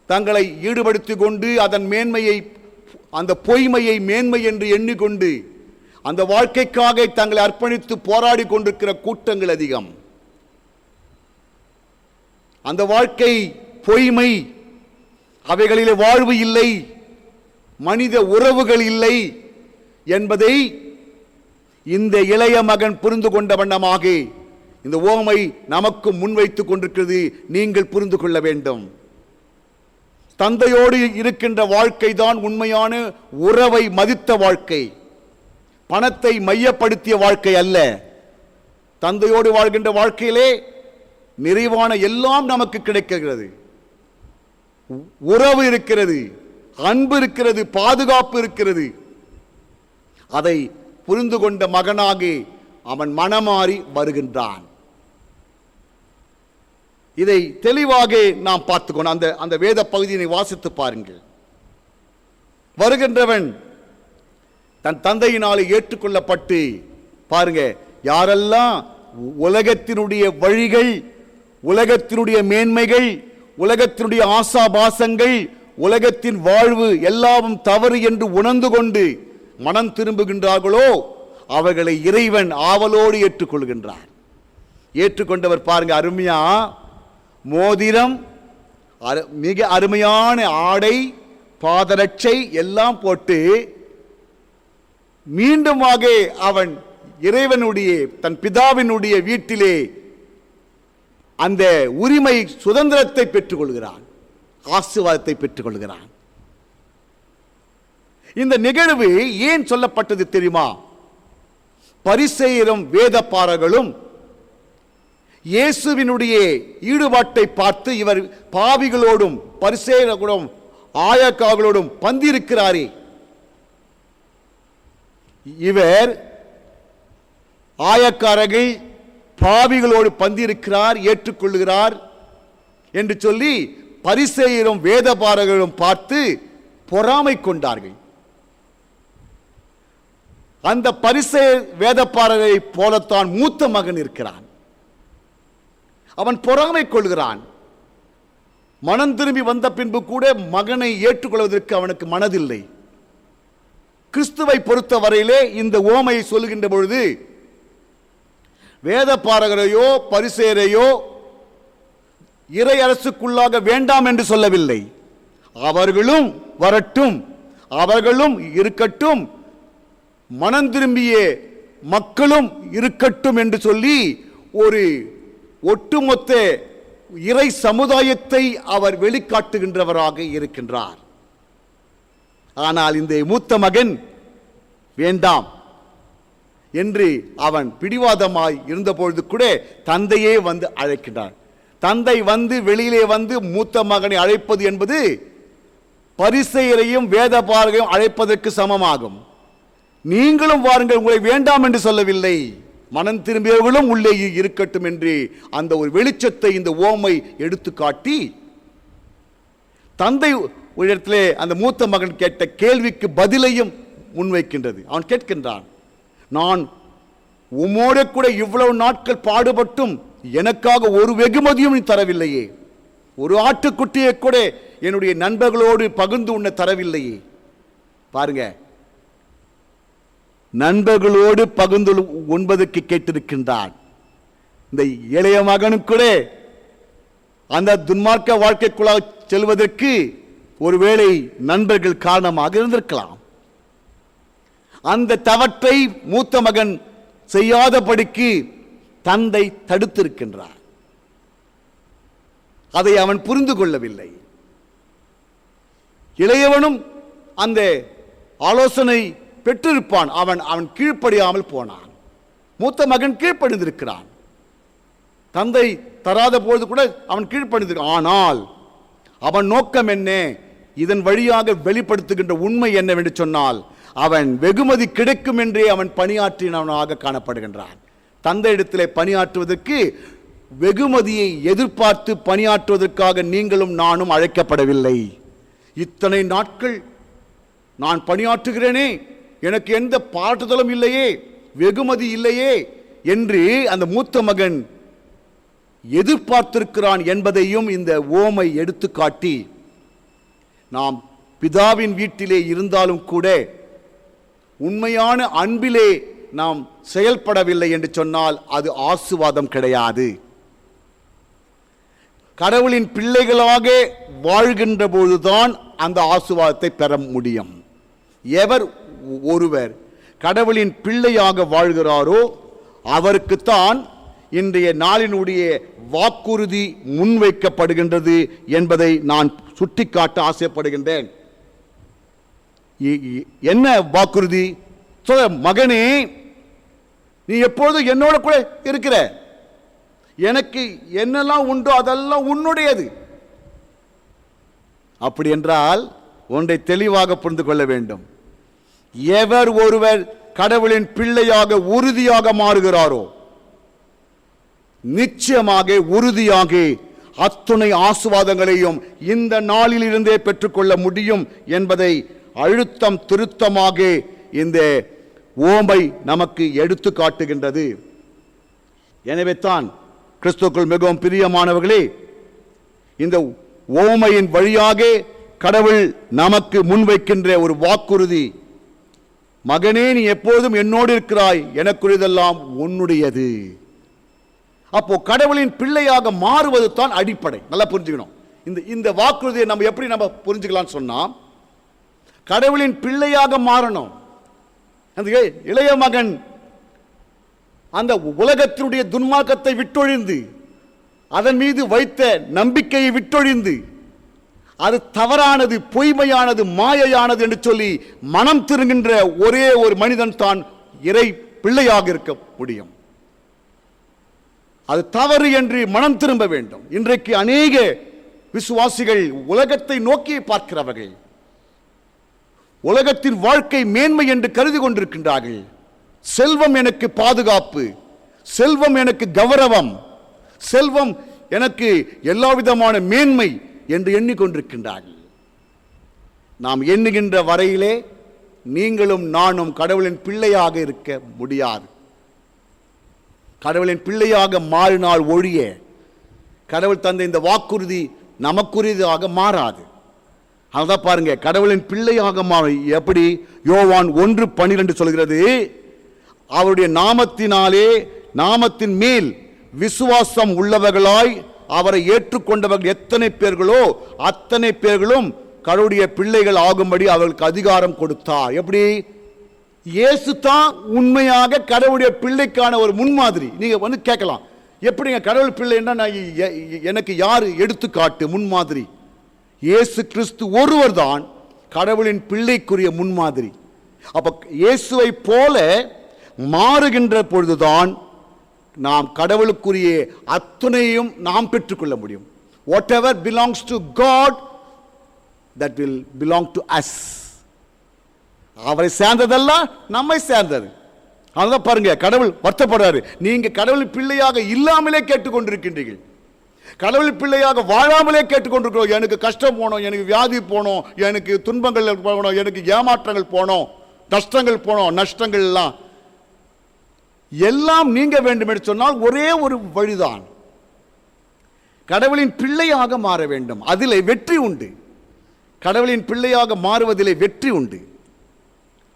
தங்களை ஈடுபடுத்திக் கொண்டு அதன் மேன்மையை, அந்த பொய்மையை மேன்மை என்று எண்ணிக்கொண்டு அந்த வாழ்க்கைக்காக தங்களை அர்ப்பணித்து போராடி கொண்டிருக்கிற கூட்டங்கள் அதிகம். அந்த வாழ்க்கை பொய்மை, அவைகளிலே வாழ்வு இல்லை, மனித உறவுகள் இல்லை என்பதை இந்த இளைய மகன் புரிந்து கொண்ட வண்ணமாக இந்த ஓமை நமக்கு முன்வைத்துக் கொண்டிருக்கிறது. நீங்கள் புரிந்து கொள்ள வேண்டும், தந்தையோடு இருக்கின்ற வாழ்க்கை தான் உண்மையான உறவை மதித்த வாழ்க்கை, பணத்தை மையப்படுத்திய வாழ்க்கை அல்ல. தந்தையோடு வாழ்கின்ற வாழ்க்கையிலே நிறைவான எல்லாம் நமக்கு கிடைக்கிறது. உறவு இருக்கிறது, அன்பு இருக்கிறது, பாதுகாப்பு இருக்கிறது. அதை புரிந்து கொண்ட மகனாகி அவன் மனமாறி வருகின்றான். இதை தெளிவாக நாம் பார்த்துக்கணும். அந்த வேத பகுதியை வாசித்து பாருங்கள். வருகின்றவன் தன் தந்தையினாலே ஏற்றுக்கொள்ளப்பட்டு, பாருங்க, யாரெல்லாம் உலகத்தினுடைய வழிகள், உலகத்தினுடைய மேன்மைகள், உலகத்தினுடைய ஆசாபாசங்கள், உலகத்தின் வாழ்வு எல்லாவும் தவறு என்று உணர்ந்து கொண்டு மனம் திரும்புகின்றார்களோ அவர்களை இறைவன் ஆவலோடு ஏற்றுக்கொள்கின்றார். ஏற்றுக்கொண்டவர் பாருங்க, அருமையா மோதிரம், மிக அருமையான ஆடை, பாதரட்சை எல்லாம் போட்டு மீண்டுமாக அவன் இறைவனுடைய தன் பிதாவினுடைய வீட்டிலே அந்த உரிமை சுதந்திரத்தை பெற்றுக் கொள்கிறான், ஆசீர்வாதத்தை பெற்றுக் கொள்கிறான். இந்த நிகழ்வு ஏன் சொல்லப்பட்டது தெரியுமா? பரிசேயரும் வேதபாரர்களும் இயேசுவினுடைய ஈடுபாட்டை பார்த்து, இவர் பாவிகளோடும் பரிசேயரோடும் ஆயக்காரர்களோடும் பந்திருக்கிறாரே, இவர் ஆயக்காரர்கள் பாவிகளோடு பந்திருக்கிறார், ஏற்றுக்கொள்கிறார் என்று சொல்லி பரிசேயரும் வேதபாரர்களும் பார்த்து பொறாமை கொண்டார்கள். அந்த பரிசேயர் வேதபாரரை போலத்தான் மூத்த மகன் இருக்கிறான். அவன் பொறாமை கொள்கிறான். மனம் திரும்பி வந்த பின்பு கூட மகனை ஏற்றுக்கொள்வதற்கு அவனுக்கு மனதில்லை. கிறிஸ்துவை பொறுத்த வரையிலே இந்த ஓமையை சொல்லுகின்ற பொழுது வேதபாரகரையோ பரிசேயரையோ இறை அரசுக்குள்ளாக வேண்டாம் என்று சொல்லவில்லை. அவர்களும் வரட்டும், அவர்களும் இருக்கட்டும், மனம் திரும்பிய மக்களும் இருக்கட்டும் என்று சொல்லி ஒரு ஒட்டுமொத்த இறை சமுதாயத்தை அவர் வெளிக்காட்டுகின்றவராக இருக்கின்றார். ஆனால் இந்த மூத்த மகன் வேண்டாம் என்று அவன் பிடிவாதமாய் இருந்தபொழுது கூட தந்தையே வந்து அழைக்கின்றார். தந்தை வந்து வெளியிலே வந்து மூத்த மகனை அழைப்பது என்பது பரிசேயரையும் வேதபாரகரையும் அழைப்பதற்கு சமமாகும். நீங்களும் வாருங்கள், உங்களை வேண்டாம் என்று சொல்லவில்லை, மனம் திரும்பியவர்களும் உள்ளே இருக்கட்டும் என்று அந்த ஒரு வெளிச்சத்தை இந்த ஓமை எடுத்து காட்டி, தந்தை இடத்திலே அந்த மூத்த மகன் கேட்ட கேள்விக்கு பதிலையும் முன்வைக்கின்றது. அவன் கேட்கின்றான், நான் உம்மோட கூட இவ்வளவு நாட்கள் பாடுபட்டும் எனக்காக ஒரு வெகுமதியும் நீ தரவில்லையே, ஒரு ஆட்டுக்குட்டியை கூட என்னுடைய நண்பர்களோடு பகிர்ந்து உண்ண தரவில்லையே. பாருங்க, நண்பர்களோடு பகிர்ந்து உண்பதற்கு கேட்டிருக்கின்றான். இந்த இளைய மகனும் கூட அந்த துன்மார்க்க வாழ்க்கைக்குள்ளாக செல்வதற்கு ஒருவேளை நண்பர்கள் காரணமாக இருந்திருக்கலாம். அந்த தவற்றை மூத்த மகன் செய்யாதபடிக்கு தந்தை தடுத்திருக்கின்றார். அதை அவன் புரிந்து கொள்ளவில்லை. இளையவனும் அந்த ஆலோசனை பெற்றிருப்பான். அவன் கீழ்ப்படியாமல் போனான். மூத்த மகன் கீழ்ப்படிந்திருக்கிறான். தந்தை தராத பொழுது கூட அவன் கீழ்ப்படிந்திருக்கிறான். ஆனால் அவன் நோக்கம் என்ன? இதன் வழியாக வெளிப்படுத்துகின்ற உண்மை என்னவென்று சொன்னால், அவன் வெகுமதி கிடைக்கும் என்றே அவன் பணியாற்றினவனாக காணப்படுகின்றான். தந்தை இடத்திலே பணியாற்றுவதற்கு வெகுமதியை எதிர்பார்த்து பணியாற்றுவதற்காக நீங்களும் நானும் அழைக்கப்படவில்லை. இத்தனை நாட்கள் நான் பணியாற்றுகிறேனே, எனக்கு எந்த பாராட்டுதலும் இல்லையே, வெகுமதி இல்லையே என்று அந்த மூத்த மகன் எதிர்பார்த்திருக்கிறான் என்பதையும் இந்த ஓமை எடுத்து காட்டி, நாம் பிதாவின் வீட்டிலே இருந்தாலும் கூட உண்மையான அன்பிலே நாம் செயல்படவில்லை என்று சொன்னால் அது ஆசீர்வாதம் கிடையாது. கடவுளின் பிள்ளைகளாக வாழ்கின்ற பொழுதுதான் அந்த ஆசீர்வாதத்தை பெற முடியும். எவர் ஒருவர் கடவுளின் பிள்ளையாக வாழ்கிறாரோ அவருக்குத்தான் இன்றைய நாளினுடைய வாக்குறுதி முன்வைக்கப்படுகின்றது என்பதை நான் சுட்டிக்காட்ட ஆசைப்படுகின்றேன். என்ன வாக்குறுதி? மகனே, நீ எப்பொழுதும் என்னோட கூட இருக்கிற, எனக்கு என்னெல்லாம் உண்டோ அதெல்லாம் உன்னுடையது. அப்படி என்றால் ஒன்றை தெளிவாக புரிந்து கொள்ள வேண்டும். எவர் ஒருவர் கடவுளின் பிள்ளையாக உறுதியாக மாறுகிறாரோ நிச்சயமாக உறுதியாக அத்துணை ஆசீர்வாதங்களையும் இந்த நாளில் இருந்தே பெற்றுக்கொள்ள முடியும் என்பதை அழுத்தம் திருத்தமாக இந்த ஓமை நமக்கு எடுத்து காட்டுகின்றது. எனவே தான் கிறிஸ்துவுக்குள் மிகவும் பிரியமானவர்களே, இந்த ஓமையின் வழியாக கடவுள் நமக்கு முன்வைக்கின்ற ஒரு வாக்குறுதி, மகனே நீ எப்போதும் என்னோடு இருக்கிறாய், எனக்குரியதெல்லாம் உன்னுடையது. அப்போ கடவுளின் பிள்ளையாக மாறுவது தான் அடிப்படை. நல்லா புரிஞ்சுக்கணும். இந்த வாக்குறுதியை நம்ம எப்படி நம்ம புரிஞ்சுக்கலாம் சொன்னா, கடவுளின் பிள்ளையாக மாறணும். அந்த இளைய மகன் அந்த உலகத்தினுடைய துன்மார்க்கத்தை விட்டொழிந்து, அதன் மீது வைத்த நம்பிக்கையை விட்டொழிந்து, அது தவறானது, பொய்மையானது, மாயையானது என்று சொல்லி மனம் திருங்குகின்ற ஒரே ஒரு மனிதன் தான் இறை பிள்ளையாக இருக்க முடியும். அது தவறு என்று மனம் திரும்ப வேண்டும். இன்றைக்கு அநேக விசுவாசிகள் உலகத்தை நோக்கி பார்க்கிறவர்கள், உலகத்தின் வாழ்க்கை மேன்மை என்று கருதி கொண்டிருக்கின்றார்கள். செல்வம் எனக்கு பாதுகாப்பு, செல்வம் எனக்கு கௌரவம், செல்வம் எனக்கு எல்லா விதமான மேன்மை என்று எண்ணிக்கொண்டிருக்கின்றார்கள். நாம் எண்ணுகின்ற வரையிலே நீங்களும் நானும் கடவுளின் பிள்ளையாக இருக்க முடியாது. கடவுளின் பிள்ளையாக மாறினால் ஒழிய கடவுள் தந்த இந்த வாக்குறுதி நமக்குரியதாக மாறாது. அதான் பாருங்க, கடவுளின் பிள்ளையாக மாறி எப்படி யோவான் 1:12 சொல்கிறது, அவருடைய நாமத்தினாலே, நாமத்தின் மேல் விசுவாசம் உள்ளவர்களாய் அவரை ஏற்றுக்கொண்டவர்கள் எத்தனை பேர்களோ அத்தனை பேர்களும் கடவுளுடைய பிள்ளைகள் ஆகும்படி அவர்களுக்கு அதிகாரம் கொடுத்தார். எப்படி? இயேசு தான் உண்மையாக கடவுளுடைய பிள்ளைக்கான ஒரு முன்மாதிரி. நீங்க வந்து கேட்கலாம், எப்படிங்க கடவுள் பிள்ளைன்னா எனக்கு யார் எடுத்துக்காட்டு, முன்மாதிரி? இயேசு கிறிஸ்து ஒருவர் தான் கடவுளின் பிள்ளைக்குரிய முன்மாதிரி. அப்ப இயேசுவை போல மாறுகின்ற பொழுதுதான் நாம் கடவுளுக்குரிய அத்துணையும் நாம் பெற்றுக்கொள்ள முடியும். Whatever belongs to God, that will belong to us. அவரை சேர்ந்ததெல்லாம் நம்மை சேர்ந்தது. அதான் பாருங்க, கடவுள் வருத்தப்படுறாரு, நீங்க கடவுள் பிள்ளையாக இல்லாமலே கேட்டுக்கொண்டிருக்கின்றீர்கள், கடவுள் பிள்ளையாக வாழாமலே கேட்டுக்கொண்டிருக்கிறோம். எனக்கு கஷ்டம் போனோம், எனக்கு வியாதி போனோம், எனக்கு துன்பங்கள் போனோம், எனக்கு ஏமாற்றங்கள் போனோம், கஷ்டங்கள் போனோம், நஷ்டங்கள் எல்லாம் நீங்க வேண்டும் என்று சொன்னால் ஒரே ஒரு வழிதான், கடவுளின் பிள்ளையாக மாற வேண்டும். அதிலே வெற்றி உண்டு. கடவுளின் பிள்ளையாக மாறுவதிலே வெற்றி உண்டு.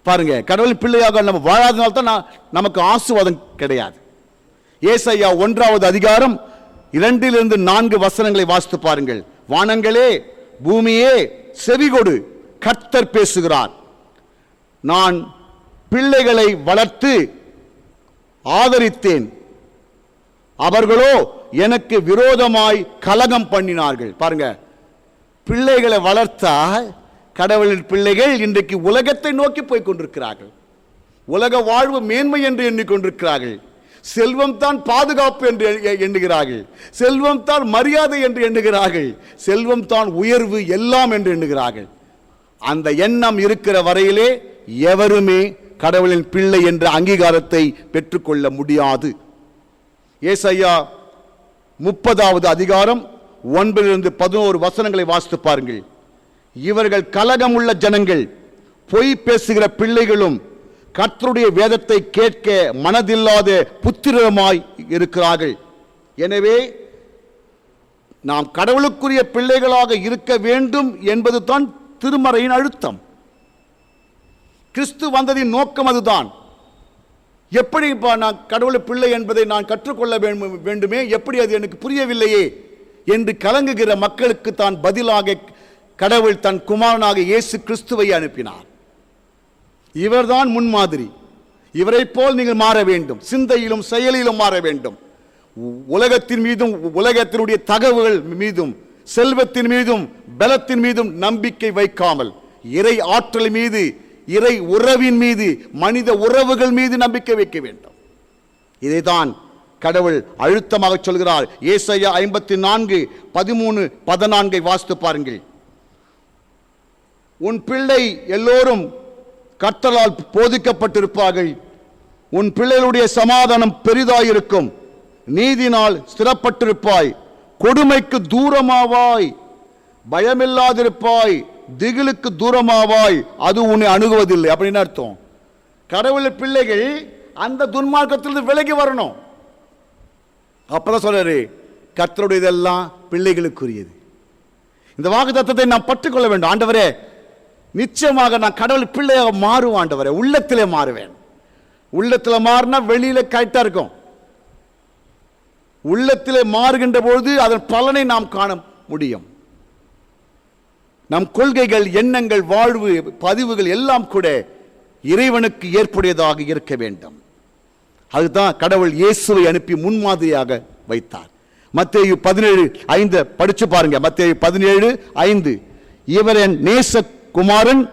பாருங்க, கடவுளின் பிள்ளையாக நம்ம வாழாதனால்தான் நமக்கு ஆசீர்வாதம் கிடையாது. ஏசாயா 1:2-4 வசனங்களை வாசித்து பாருங்கள். வானங்களே, பூமியே செவிகொடு, கர்த்தர் பேசுகிறார். நான் பிள்ளைகளை வளர்த்து ஆதரித்தேன், அவர்களோ எனக்கு விரோதமாய் கலகம் பண்ணினார்கள். பாருங்க, பிள்ளைகளை வளர்த்தா கடவுளின் பிள்ளைகள் இன்றைக்கு உலகத்தை நோக்கி போய் கொண்டிருக்கிறார்கள். உலக வாழ்வு மேன்மை என்று எண்ணிக்கொண்டிருக்கிறார்கள். செல்வம் தான் பாதுகாப்பு என்று எண்ணுகிறார்கள். செல்வம் தான் மரியாதை என்று எண்ணுகிறார்கள். செல்வம் தான் உயர்வு எல்லாம் என்று எண்ணுகிறார்கள். அந்த எண்ணம் இருக்கிற வரையிலே எவருமே கடவுளின் பிள்ளை என்ற அங்கீகாரத்தை பெற்றுக்கொள்ள முடியாது. ஏசாயா 30:9-11 வசனங்களை வாசித்து பாருங்கள். இவர்கள் கலகமுள்ள ஜனங்கள், பொய் பேசுகிற பிள்ளைகளும், கர்த்தருடைய வேதத்தை கேட்க மனதில்லாத புத்திரமாய் இருக்கிறார்கள். எனவே நாம் கடவுளுக்குரிய பிள்ளைகளாக இருக்க வேண்டும் என்பது தான் திருமறையின் அழுத்தம். கிறிஸ்து வந்ததின் நோக்கம் அதுதான். எப்படி நான் கடவுள் பிள்ளை என்பதை நான் கற்றுக்கொள்ள வேண்டுமே, எப்படி அது எனக்கு புரியவில்லையே என்று கலங்குகிற மக்களுக்கு தான் பதிலாக கடவுள் தன் குமாரனாக இயேசு கிறிஸ்துவை அனுப்பினார். இவர்தான் முன்மாதிரி. இவரை போல் நீங்கள் மாற வேண்டும், சிந்தையிலும் செயலிலும் மாற வேண்டும். உலகத்தின் மீதும், உலகத்தினுடைய தகவல்கள் மீதும், செல்வத்தின் மீதும், பலத்தின் மீதும் நம்பிக்கை வைக்காமல் இறை ஆற்றல் மீது, இறை உறவின் மீது, மனித உறவுகள் மீது நம்பிக்கை வைக்க வேண்டும். இதைதான் கடவுள் அழுத்தமாக சொல்கிறார். ஏசாயா 54:13-14 வாசித்து பாருங்கள். உன் பிள்ளை எல்லோரும் கர்த்தரால் போதிக்கப்பட்டிருப்பார்கள். உன் பிள்ளைகளுடைய சமாதானம் பெரிதாயிருக்கும். நீதினால் ஸ்திரப்பட்டிருப்பாய். கொடுமைக்கு தூரமாவாய். பயமில்லாதிருப்பாய். திகிலுக்கு தூரமாவாய். அது உன்னை அணுகுவதில்லை. அப்படின்னு அர்த்தம். கடவுள் பிள்ளைகள் அந்த துன்மார்க்கத்திலிருந்து விலகி வரணும். அப்பதான் சொல்றாரு, கர்த்தருடையதெல்லாம் பிள்ளைகளுக்குரியது. இந்த வாக்குத்தத்தத்தை நாம் பற்றுக்கொள்ள வேண்டும். ஆண்டவரே, நிச்சயமாக நான் கடவுள் பிள்ளையாக மாறுவேன். ஆண்டவரே, உள்ளத்திலே மாறுவேன். உள்ளத்துல மாறினா வெளியில கரெக்டா இருக்கும். உள்ளத்திலே மாறுகின்ற பொழுது அதன் பலனை நாம் காண முடியும். நம் கொள்கைகள், எண்ணங்கள், வாழ்வு பதிவுகள் எல்லாம் கூட இறைவனுக்கு ஏற்புடையதாக இருக்க வேண்டும். அதுதான் கடவுள் இயேசுவை அனுப்பி முன்மாதிரியாக வைத்தார். மத்தேயு 17:5 படிச்சு பாருங்க. மத்தேயு 17:5, இவர் என் நேச குமாரன்,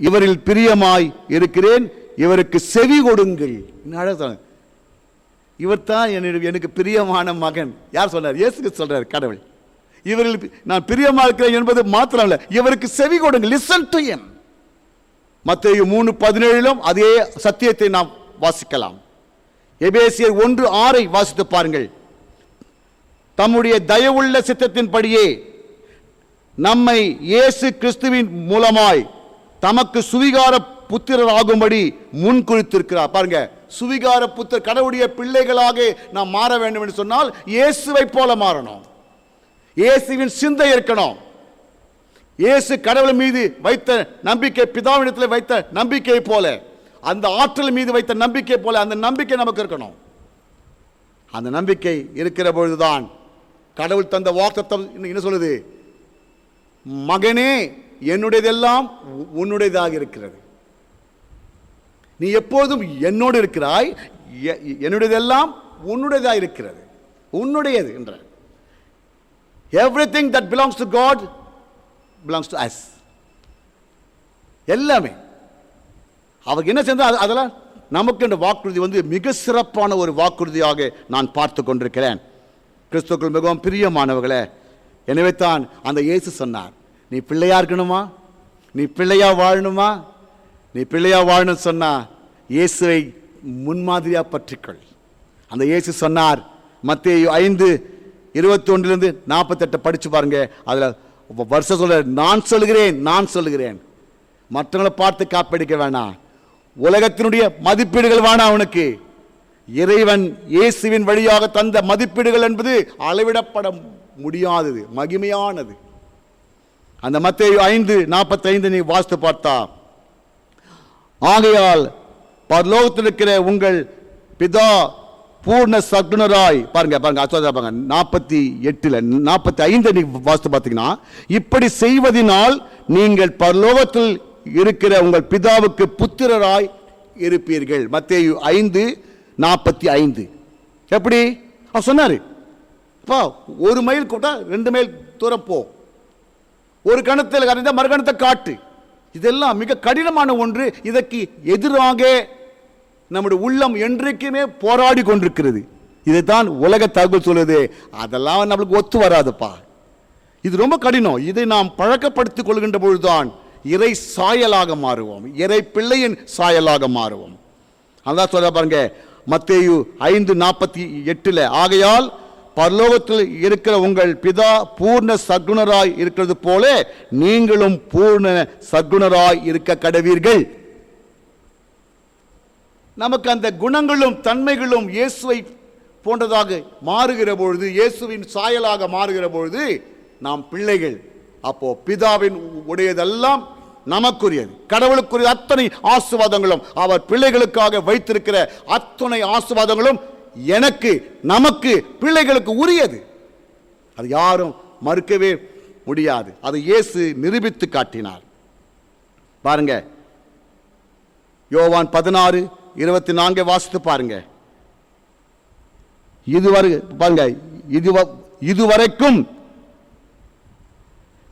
இவரில் பிரியமாய் இருக்கிறேன், இவருக்கு செவி கொடுங்கள். இவர் தான் எனக்கு பிரியமான மகன். யார் சொன்னார்? இயேசு சொல்றார். கடவுள் இவரில் நான் பிரியமா இருக்கிறேன் என்பது மாத்திரம் இல்ல, இவருக்கு செவி கொடுங்கள். Listen to him. மத்தேயு 3:17 அதே சத்தியத்தை நாம் வாசிக்கலாம். எபேசியர் 1:6 வாசித்து பாருங்கள். தம்முடைய தயவுள்ள சித்தத்தின்படியே நம்மை இயேசு கிறிஸ்துவின் மூலமாய் தமக்கு சுவிகார புத்திரர் ஆகும்படி முன் குறித்திருக்கிறார். பாருங்க, சுவிகார புத்திரர், கடவுளுடைய பிள்ளைகளாக நாம் மாற வேண்டும் என்று சொன்னால் இயேசுவை போல மாறணும். இயேசுவின் சிந்தை இருக்கணும். இயேசு கடவுள் மீது வைத்த நம்பிக்கை, பிதாவிடத்தில் வைத்த நம்பிக்கை போல, அந்த ஆற்றல் மீது வைத்த நம்பிக்கை போல அந்த நம்பிக்கை நமக்கு இருக்கணும். அந்த நம்பிக்கை இருக்கிற பொழுதுதான் கடவுள் தந்த வாக்குத்தத்தம் என்ன சொல்லுது? மகனே, என்னுடையதெல்லாம் உன்னுடையதாக இருக்கிறது. நீ எப்போதும் என்னோடு இருக்கிறாய், என்னுடையதெல்லாம் உன்னுடையதாக இருக்கிறது. உன்னுடையது என்ற everything that belongs to God belongs to us. எல்லாமே அவருக்கு என்ன செஞ்சா அதெல்லாம் நமக்கு இந்த வாக்குறுதி மிக சிறப்பான ஒரு வாக்குறுதியாக நான் பார்த்து கொண்டிருக்கிறேன். கிறிஸ்துவுக்குள் மிகவும் பிரியமானவர்களே, எனவே தான் அந்த இயேசு சொன்னார், நீ பிள்ளையா இருக்கணுமா, நீ பிள்ளையா வாழணுமா, நீ பிள்ளையா வாழணும் சொன்னா இயேசுவை முன்மாதிரியா பற்றிக்கொள். அந்த இயேசு சொன்னார். மத்தேயு 5:21-48 படிச்சு பாருங்க. அதுல வருஷம் சொல்ற, நான் சொல்லுகிறேன். மற்றவங்களை பார்த்து காப்பீடுக்க வேணாம். உலகத்தினுடைய மதிப்பீடுகள் வேணாம். அவனுக்கு இறைவன் இயேசுவின் வழியாக தந்த மதிப்பீடுகள் என்பது அளவிடப்பட முடியாதது, மகிமையானது. அந்த மத்தேயு 5:45 நீ வாசித்து பார்த்தா, ஆகையால் பரலோகத்தில் இருக்கிற உங்கள் பிதா பூர்ண சகுனராய், பாருங்க 48:45 நீ வாசித்து பார்த்தீங்கன்னா, இப்படி செய்வதனால் நீங்கள் பரலோகத்தில் இருக்கிற உங்கள் பிதாவுக்கு புத்திரராய் இருப்பீர்கள். மத்தேயு 5:45. எப்படி அவர் சொன்னாரு? ஒரு மைல் கூட 2 மைல் தூரம் போ, ஒரு கணத்தில் கரைந்த மறுகணத்தை காட்டு. இதெல்லாம் மிக கடினமான ஒன்று. இதற்கு எதிராக நம்முடைய உள்ளம் என்றைக்குமே போராடி கொண்டிருக்கிறது. இதைத்தான் உலக தகவல் சொல்லுது. அதெல்லாம் நம்மளுக்கு ஒத்து வராதுப்பா, இது ரொம்ப கடினம். இதை நாம் பழக்கப்படுத்திக் கொள்கின்ற பொழுதுதான் இறை சாயலாக மாறுவோம், இறை பிள்ளையின் சாயலாக மாறுவோம். அதான் சொல்ல பாருங்க, மத்தேயு 5:48, ஆகையால் பரலோகத்தில் இருக்கிற உங்கள் பிதா பூர்ண சகுனராய் இருக்கிறது போல நீங்களும் பூர்ண சகுனராய் இருக்க கடவீர்கள். நமக்கு அந்த குணங்களும் தன்மைகளும் இயேசுவை போன்றதாக மாறுகிற பொழுது, இயேசுவின் சாயலாக மாறுகிற பொழுது நாம் பிள்ளைகள். அப்போ பிதாவின் உடையதெல்லாம் நமக்குரியது, கடவுளுக்குரிய அத்தனை ஆசீர்வாதங்களும், அவர் பிள்ளைகளுக்காக வைத்திருக்கிற அத்தனை ஆசீர்வாதங்களும் எனக்கு, நமக்கு, பிள்ளைகளுக்கு உரியது. அது யாரும் மறுக்கவே முடியாது. அதை இயேசு நிரூபித்து காட்டினார். பாருங்க, யோவான் 16:24 வாசித்து பாருங்க. இதுவரைக்கும்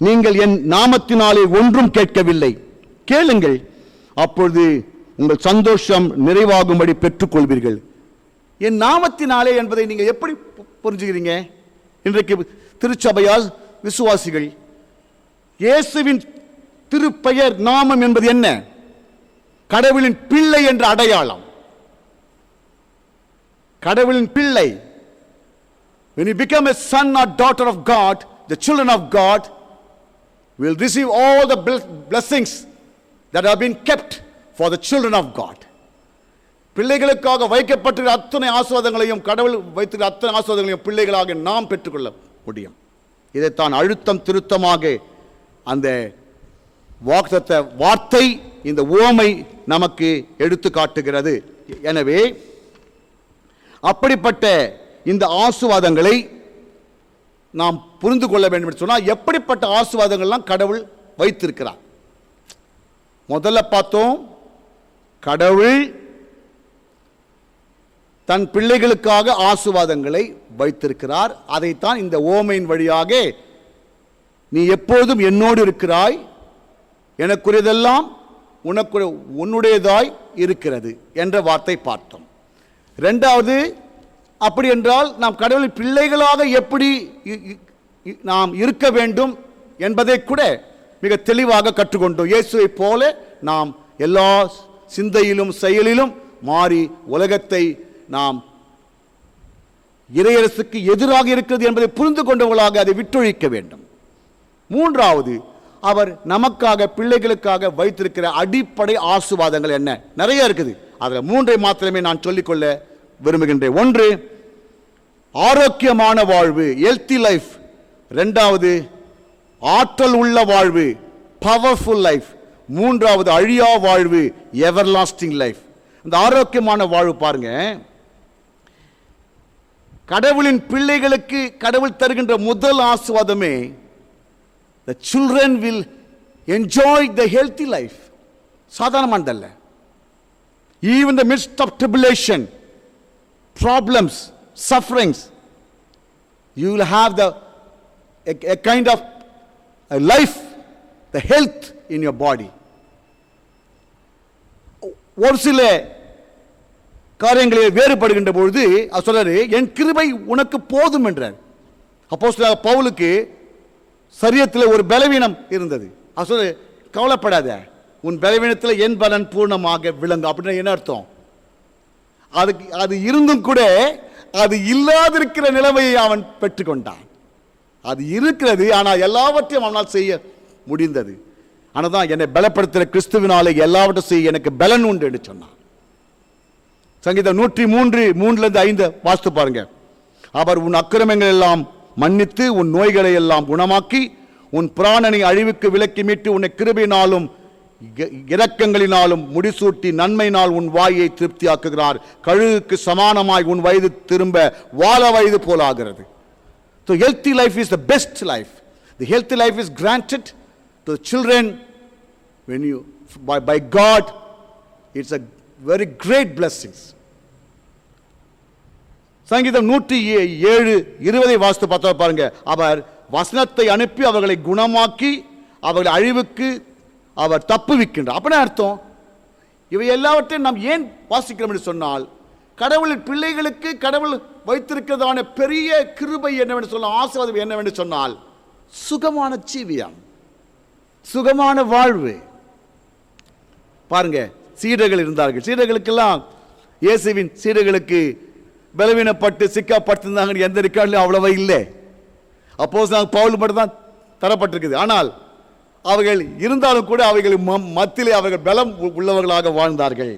நீங்கள் என் நாமத்தினாலே ஒன்றும் கேட்கவில்லை, கேளுங்கள், அப்பொழுது உங்கள் சந்தோஷம் நிறைவாகும்படி பெற்றுக்கொள்வீர்கள். என் நாமத்தினாலே என்பதை நீங்க எப்படி புரிஞ்சுக்கிறீங்க? இன்றைக்கு திருச்சபையால் விசுவாசிகள் இயேசுவின் திருப்பெயர் நாமம் என்பது என்ன? கடவுளின் பிள்ளை என்ற அடையாளம். கடவுளின் பிள்ளை. When you become a son or daughter of God, the children of God will receive all the blessings that have been kept for the children of God. பிள்ளைகளுக்காக வைக்கப்பட்டிருக்கிற அத்தனை ஆசீர்வாதங்களையும், கடவுள் வைத்திருக்கிற அத்தனை ஆசீர்வாதங்களையும் பிள்ளைகளாக நாம் பெற்றுக்கொள்ள முடியும். இதைத்தான் அழுத்தம் திருத்தமாக அந்த வாக்குத்தத்த வார்த்தை, இந்த உவமை நமக்கு எடுத்து காட்டுகிறது. எனவே அப்படிப்பட்ட இந்த ஆசீர்வாதங்களை நாம் புரிந்து கொள்ள வேண்டும் என்று சொன்னால், எப்படிப்பட்ட ஆசீர்வாதங்கள்லாம் கடவுள் வைத்திருக்கிறார். முதல்ல பார்த்தோம், கடவுள் தன் பிள்ளைகளுக்காக ஆசீர்வாதங்களை வைத்திருக்கிறார். அதைத்தான் இந்த உவமையின் வழியாக, நீ எப்போதும் என்னோடு இருக்கிறாய், எனக்குரியதெல்லாம் உன்னுடையதாய் இருக்கிறது என்ற வார்த்தை பார்த்தோம். இரண்டாவது, அப்படி என்றால் நாம் கடவுளின் பிள்ளைகளாக எப்படி நாம் இருக்க வேண்டும் என்பதை கூட மிக தெளிவாக கற்றுக்கொண்டோம். இயேசுவை போல நாம் எல்லா சிந்தையிலும் செயலிலும் மாறி உலகத்தை நாம் இறையரசுக்கு எதிராக இருக்கிறது என்பதை புரிந்து கொண்டவர்களாக அதை விட்டொழிக்க வேண்டும். மூன்றாவது, அவர் நமக்காக பிள்ளைகளுக்காக வைத்திருக்கிற அடிப்படை ஆசீர்வாதங்கள் என்ன? நிறைய இருக்குது. அதில் மூன்றை மாத்திரமே நான் சொல்லிக்கொள்ள விரும்புகின்றேன். ஒன்று, ஆரோக்கியமான வாழ்வு, ஹெல்த்தி லைஃப். இரண்டாவது, ஆற்றல் உள்ள வாழ்வு, பவர்ஃபுல் லைஃப். மூன்றாவது, அழியா வாழ்வு, எவர்லாஸ்டிங் லைஃப். இந்த ஆரோக்கியமான வாழ்வு பாருங்க, கடவுளின் பிள்ளைகளுக்கு கடவுள் தருகின்ற முதல் ஆசீர்வாதமே, the children will enjoy the healthy life. சாதாரணமானதல்ல. Even in the midst of tribulation, problems, sufferings, you will have a kind of a life, the health in your body. ஒரு சில காரியங்களில் வேறுபடுகின்ற பொழுது அவர் சொல்றாரு, என் கிருபை உனக்கு போதும் என்றார். அப்போஸ்தலனாகிய பவுலுக்கு சரீரத்தில் ஒரு பலவீனம் இருந்தது. அவர் சொல்றாரு, கவலைப்படாத, உன் பலவீனத்தில் என் பலன் பூர்ணமாக விளங்கும். அப்படின்னு என்ன அர்த்தம்? அது இருந்தும் கூட அது இல்லாதிருக்கிற நிலைமையை அவன் பெற்றுக்கொண்டான். அது இருக்கிறது, ஆனால் எல்லாவற்றையும் அவனால் செய்ய முடிந்தது. ஆனால் தான் என்னை பலப்படுத்துகிற கிறிஸ்துவினாலே எல்லாவற்றையும் செய்ய எனக்கு பலன் உண்டு என்று சொன்னான். சங்கீதம் 103:3-5 வாசித்து பாருங்க. அவர் உன் அக்கிரமங்கள் எல்லாம் மன்னித்து உன் நோய்களை எல்லாம் குணமாக்கி உன் பிராணனை அழிவுக்கு விலக்கி மீட்டு உன்னை கிருபையினாலும் இரக்கங்களினாலும் முடிசூட்டி நன்மையினால் உன் வாயை திருப்தியாக்குகிறார். கழுகுக்கு சமானமாய் உன் வயது திரும்ப வாழ வயது போலாகிறது. So healthy life is the best life. The healthy life is granted to the children when you by God. It's a very great blessings. சங்கீதம் 107:20 வாசித்து பார்த்தா பாருங்க. அவர் வசனத்தை அனுப்பி அவர்களை குணமாக்கி அவர்களை அழிவுக்கு அவர் தப்புவிக்கின்றார். அப்படின்னா அர்த்தம், இவை எல்லாவற்றையும் நாம் ஏன் வாசிக்கிறோம் என்று சொன்னால், கடவுளின் பிள்ளைகளுக்கு கடவுள் வைத்திருக்கிறதான பெரிய கிருபை என்னவென்று சொன்னால், ஆசீர்வாதம் என்னவென்று சொன்னால், சுகமான ஜீவியம், சுகமான வாழ்வு. பாருங்க, சீடர்கள் இருந்தார்கள். சீடர்களுக்கெல்லாம், இயேசுவின் சீடர்களுக்கு பலவீனப்பட்டு சிக்கப்பட்டிருந்தாங்க. எந்த ரெக்கார்ட்லையும் அவ்வளவா இல்லை. அப்போஸ்தலனாகிய பவுல் மட்டும் தான் தரப்பட்டிருக்குது. ஆனால் அவர்கள் இருந்தாலும் கூட அவைகள் மத்தியிலே அவர்கள் பலம் உள்ளவர்களாக வாழ்ந்தார்கள்.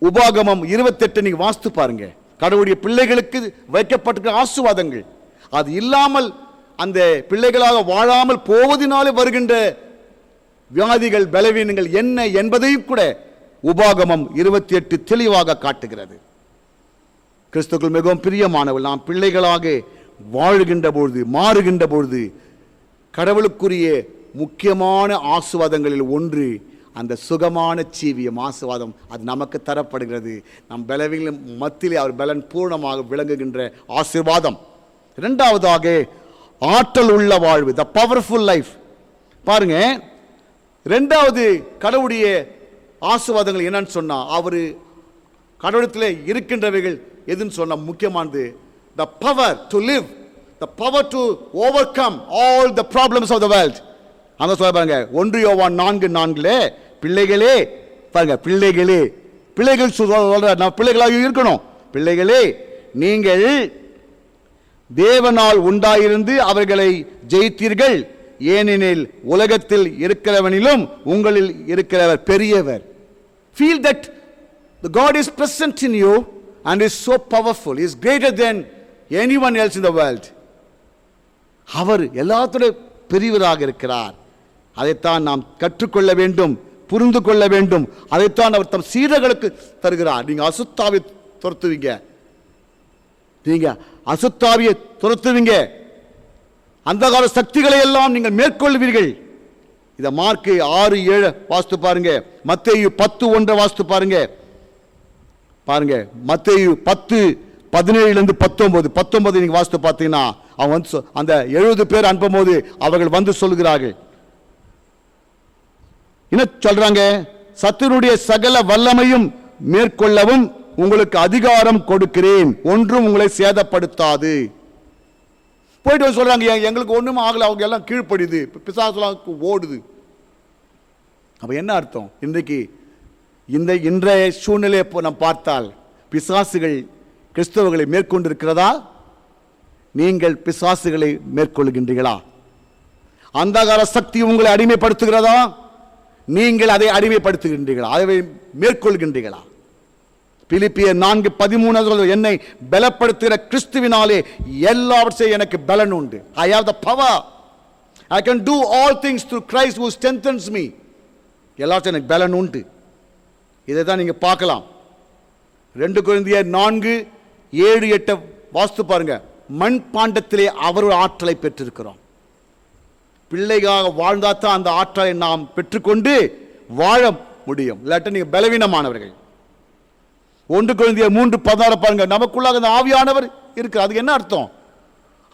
உபாகமம் 28 நீங்க வாசித்து பாருங்க. கடவுளுடைய பிள்ளைகளுக்கு வைக்கப்பட்டிருக்கிற ஆசீர்வாதங்கள், அது இல்லாமல் அந்த பிள்ளைகளாக வாழாமல் போவதினாலே வருகின்ற வியாதிகள், பலவீனங்கள் என்ன என்பதையும் கூட உபாகமம் 28 தெளிவாக காட்டுகிறது. கிறிஸ்துவுக்குள் மிகவும் பிரியமானவர்கள், நாம் பிள்ளைகளாக வாழுகின்ற பொழுது, மாறுகின்ற பொழுது, கடவுளுக்குரிய முக்கியமான ஆசீர்வாதங்களில் ஒன்று அந்த சுகமான ஜீவியம் ஆசீர்வாதம். அது நமக்கு தரப்படுகிறது. நம் பலவீன மத்தியிலே அவர் பலன் பூர்ணமாக விளங்குகின்ற ஆசீர்வாதம். இரண்டாவதாக, ஆற்றல் உள்ள வாழ்வு, த பவர்ஃபுல் லைஃப். பாருங்க, இரண்டாவது கடவுளுடைய ஆசீர்வாதங்கள் என்னன்னு சொன்னா, அவர் கடவுளத்தில் இருக்கின்றவைகள் எதுன்னு சொன்னா முக்கியமானது, the power to live, the power to overcome all the problems of the world. அந்த சொல்ல பாருங்க, 1 யோவான் 4:4 பிள்ளைகளே, பாருங்க, பிள்ளைகளே, பிள்ளைகள் சொல்ற நான் பிள்ளைகளாக இருக்கணும். பிள்ளைகளே, நீங்கள் தேவனால் உண்டாயிருந்து அவர்களை ஜெயித்தீர்கள், ஏனெனில் உலகத்தில் இருக்கிறவனிலும் உங்களில் இருக்கிறவர் பெரியவர். Feel that the God is present in you and is so powerful. He is greater than anyone else in the world. அவர் எல்லாத்துடைய பெரியவராக இருக்கிறார். அதைத்தான் நாம் கற்றுக்கொள்ள வேண்டும், புரிந்து கொள்ள வேண்டும். அதைத்தான் அவர் தம் சீடர்களுக்கு தருகிறார். நீங்க அசுத்தாவை துரத்துவீங்க, நீங்க அசுத்தாவியை துரத்துவீங்க, அந்தகார சக்திகளை எல்லாம் நீங்கள் மேற்கொள்வீர்கள். இத மார்க்கு 6:7 வாசித்து பாருங்க. மத்தேயு 10:1 வாசித்து பாருங்க. பாருங்க, மத்தேயு 10:17 19 நீங்க வாசித்து பார்த்தீங்கன்னா, அவன் வந்து அந்த 70 பேர் அனுப்பும் போது அவர்கள் வந்து சொல்கிறார்கள், என்ன சொல்றாங்க? சத்துருடைய சகல வல்லமையும் மேற்கொள்ளவும் உங்களுக்கு அதிகாரம் கொடுக்கிறேன், ஒன்றும் உங்களை சேதப்படுத்தாது. போயிட்டு சொல்றாங்க, எங்களுக்கு ஒண்ணும் ஆகல, அவங்க எல்லாம் கீழ்ப்படிது, பிசாசு ஓடுது. அப்ப என்ன அர்த்தம்? இன்றைக்கு இன்றைய சூழ்நிலையை நாம் பார்த்தால் பிசாசுகள் கிறிஸ்தவர்களை மேற்கொண்டிருக்கிறதா? நீங்கள் பிசாசுகளை மேற்கொள்கின்றீர்களா? அந்தகார சக்தி உங்களை அடிமைப்படுத்துகிறதா? நீங்கள் அதை அடிமைப்படுத்துகின்றீர்களா? அதை மேற்கொள்கின்றீர்களா? பிலிப்பியர் 4:13 என்னை பலப்படுத்துகிற கிறிஸ்துவினாலே எல்லாவற்றையும் எனக்கு பலன் உண்டு. I have the power. I can do all things through Christ who strengthens me. எல்லாவற்றையும் எனக்கு பலன் உண்டு. இதை தான் நீங்க பார்க்கலாம். 2 கொரிந்தியர் 4:7-8 வாசித்து பாருங்க. மண் பாண்டத்திலே அவருடைய ஆற்றலை பெற்றிருக்கிறோம். பிள்ளைகாக வாழ்ந்தா தான் அந்த ஆற்றலை நாம் பெற்றுக்கொண்டு வாழ முடியும். இல்லாட்ட நீங்க பலவீனமானவர்கள். 1 கொரிந்தியர் 3:16 பாருங்க. நமக்குள்ளாக அந்த ஆவியானவர் இருக்கு. அதுக்கு என்ன அர்த்தம்?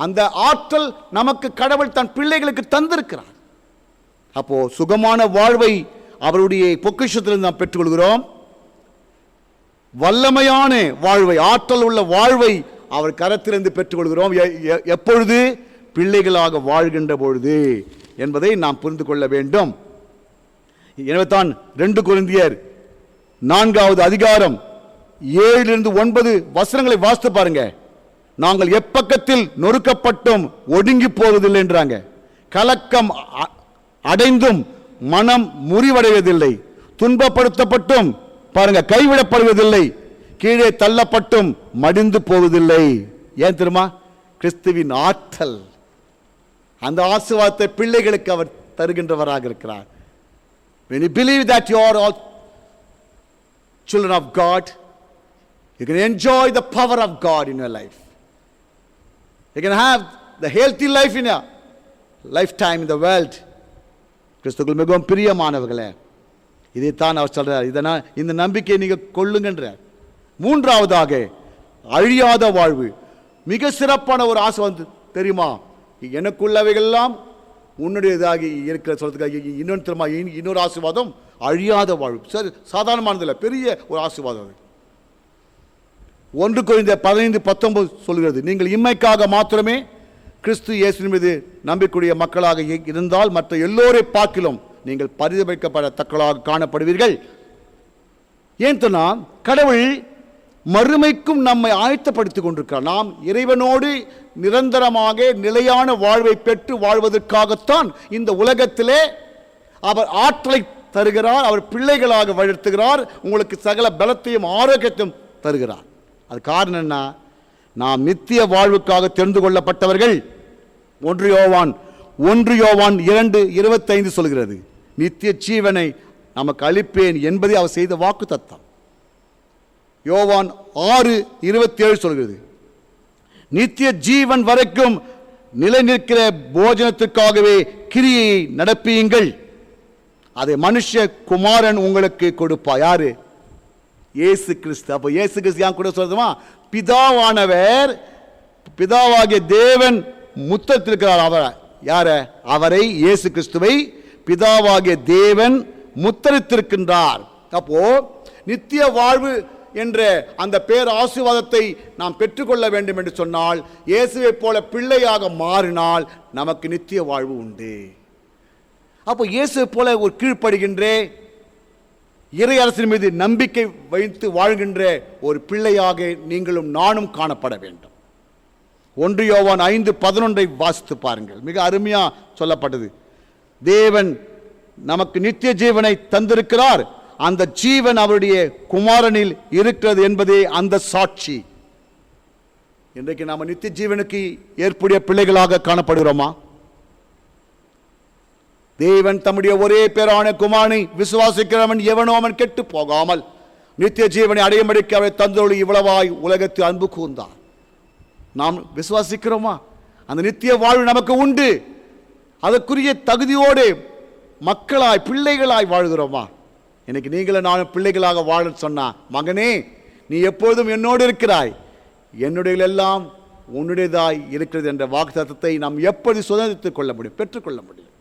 அந்த ஆற்றல் நமக்கு கடவுள் தன் பிள்ளைகளுக்கு தந்திருக்கிறார். அப்போ சுகமான வாழ்வை அவருடைய பொக்கிஷத்திலிருந்து நாம் பெற்றுக்கொள்கிறோம். வல்லமையான வாழ்வை, ஆற்றல் உள்ள வாழ்வை அவர் கரத்திலிருந்து பெற்றுக்கொள்கிறோம். எப்பொழுது? பிள்ளைகளாக வாழ்கின்ற பொழுது என்பதை நாம் புரிந்து கொள்ள வேண்டும். எனவே தான் 2 கொரிந்தியர் 4 7-9 வாசித்து பாருங்க. நாங்கள் எப்பக்கத்தில் நொறுக்கப்பட்டும் ஒடுங்கி போவதில்லை என்றாங்க. கலக்கம் அடைந்தும் மனம் முறிவடைவதில்லை, துன்பப்படுத்தப்பட்டும் பாருங்க கைவிடப்படுவதில்லை, கீழே தள்ளப்பட்டும் மடிந்து போவதில்லை. ஏன் தெரியுமா? கிறிஸ்துவின் ஆற்றல், அந்த ஆசீர்வாதத்தை பிள்ளைகளுக்கு அவர் தருகின்றவராக இருக்கிறார். When you believe that you are all children of God, you can enjoy the power of God in your life. You can have the healthy life in your lifetime in the world. கிறிஸ்துவுக்குள் மிகவும் பிரியமானவர்களே, இதைத்தான் அவர் சொல்றார். இந்த நம்பிக்கையை நீங்க கொள்ளுங்கன்றார். 3ஆவதாக அழியாத வாழ்வு. மிக சிறப்பான ஒரு ஆசீர்வாதம் தெரியுமா? எனக்குள்ளவைகள்லாம் உன்னுடையதாகி இருக்கிற சொல்றதுக்காக இன்னொன்று தெரியுமா? இன்னொரு ஆசீர்வாதம் அழியாத வாழ்வு. சரி, சாதாரணமானதில்லை, பெரிய ஒரு ஆசீர்வாதம். 1 கொரிந்தியர் 15:19 சொல்கிறது, நீங்கள் இம்மைக்காக மாத்திரமே கிறிஸ்து இயேசுவின் மீது நம்பிக்கையுடைய மக்களாக இருந்தால் மற்ற எல்லோரை பார்க்கிலும் நீங்கள் பரிதபிக்கப்படத்தக்களாக காணப்படுவீர்கள். ஏன் சொன்னால் கடவுள் மறுமைக்கும் நம்மை ஆயத்தப்படுத்திக் கொண்டிருக்கிறார். நாம் இறைவனோடு நிரந்தரமாக நிலையான வாழ்வை பெற்று வாழ்வதற்காகத்தான் இந்த உலகத்திலே அவர் ஆற்றலை தருகிறார். அவர் பிள்ளைகளாக வளர்த்துகிறார். உங்களுக்கு சகல பலத்தையும் ஆரோக்கியத்தையும் தருகிறார். அது காரணம் என்ன? நாம் நித்திய வாழ்வுக்காக தெரிந்து கொள்ளப்பட்டவர்கள். 1 யோவான் 2:25 சொல்கிறது, நித்திய ஜீவனை நமக்கு அளிப்பேன் என்பதை அவர் செய்த வாக்கு தத்தம். யோவான் 6:27 சொல்கிறது, நித்திய ஜீவன் வரைக்கும் நிலை நிற்கிற போஜனத்துக்காகவே கிரியை நடப்பியுங்கள், அதை மனுஷ குமாரன் உங்களுக்கு கொடுப்பா. யாரு? இயேசு கிறிஸ்து. அப்போ இயேசு கிறிஸ்து யான் கூட சொல்றதுமா, பிதாவானவர், பிதாவாகிய தேவன் முத்தத்திருக்கிறார். அவர் யார? அவரை, இயேசு கிறிஸ்துவை பிதாவாகிய தேவன் முத்தரித்திருக்கின்றார். அப்போ நித்திய வாழ்வு என்ற அந்த பேர் ஆசீர்வாதத்தை நாம் பெற்றுக்கொள்ள வேண்டும் என்று சொன்னால், இயேசுவை போல பிள்ளையாக மாறினால் நமக்கு நித்திய வாழ்வு உண்டு. அப்போ இயேசுவை போல ஒரு கீழ்ப்படுகின்றே, இறை அரசின் மீது நம்பிக்கை வைத்து வாழ்கின்ற ஒரு பிள்ளையாக நீங்களும் நானும் காணப்பட வேண்டும். 1 யோவான் 5:11 வாசித்து பாருங்கள். மிக அருமையா சொல்லப்பட்டது. தேவன் நமக்கு நித்திய ஜீவனை தந்திருக்கிறார், அந்த ஜீவன் அவருடைய குமாரனில் இருக்கிறது என்பதே அந்த சாட்சி. இன்றைக்கு நாம் நித்திய ஜீவனுக்கு ஏற்புடைய பிள்ளைகளாக காணப்படுகிறோமா? தேவன் தம்முடைய ஒரே பேரான குமாரனை விசுவாசிக்கிறவன் எவனோ அவன் கெட்டு போகாமல் நித்திய ஜீவனை அடையும்படிக்கு அவரை தந்தோடு இவ்வளவாய் உலகத்தில் அன்பு கூர்ந்தார். நாம் விசுவாசிக்கிறோமா? அந்த நித்திய வாழ்வு நமக்கு உண்டு. அதற்குரிய தகுதியோடு மக்களாய் பிள்ளைகளாய் வாழ்கிறோமா? எனக்கு நீங்களும் நானும் பிள்ளைகளாக வாழ சொன்னா, மகனே நீ எப்பொழுதும் என்னோடு இருக்கிறாய், என்னுடைய எல்லாம் உன்னுடையதாய் இருக்கிறது என்ற வாக்குத்தத்தத்தை நாம் எப்படி சுதந்திரித்துக் கொள்ள முடியும், பெற்றுக்கொள்ள முடியும்?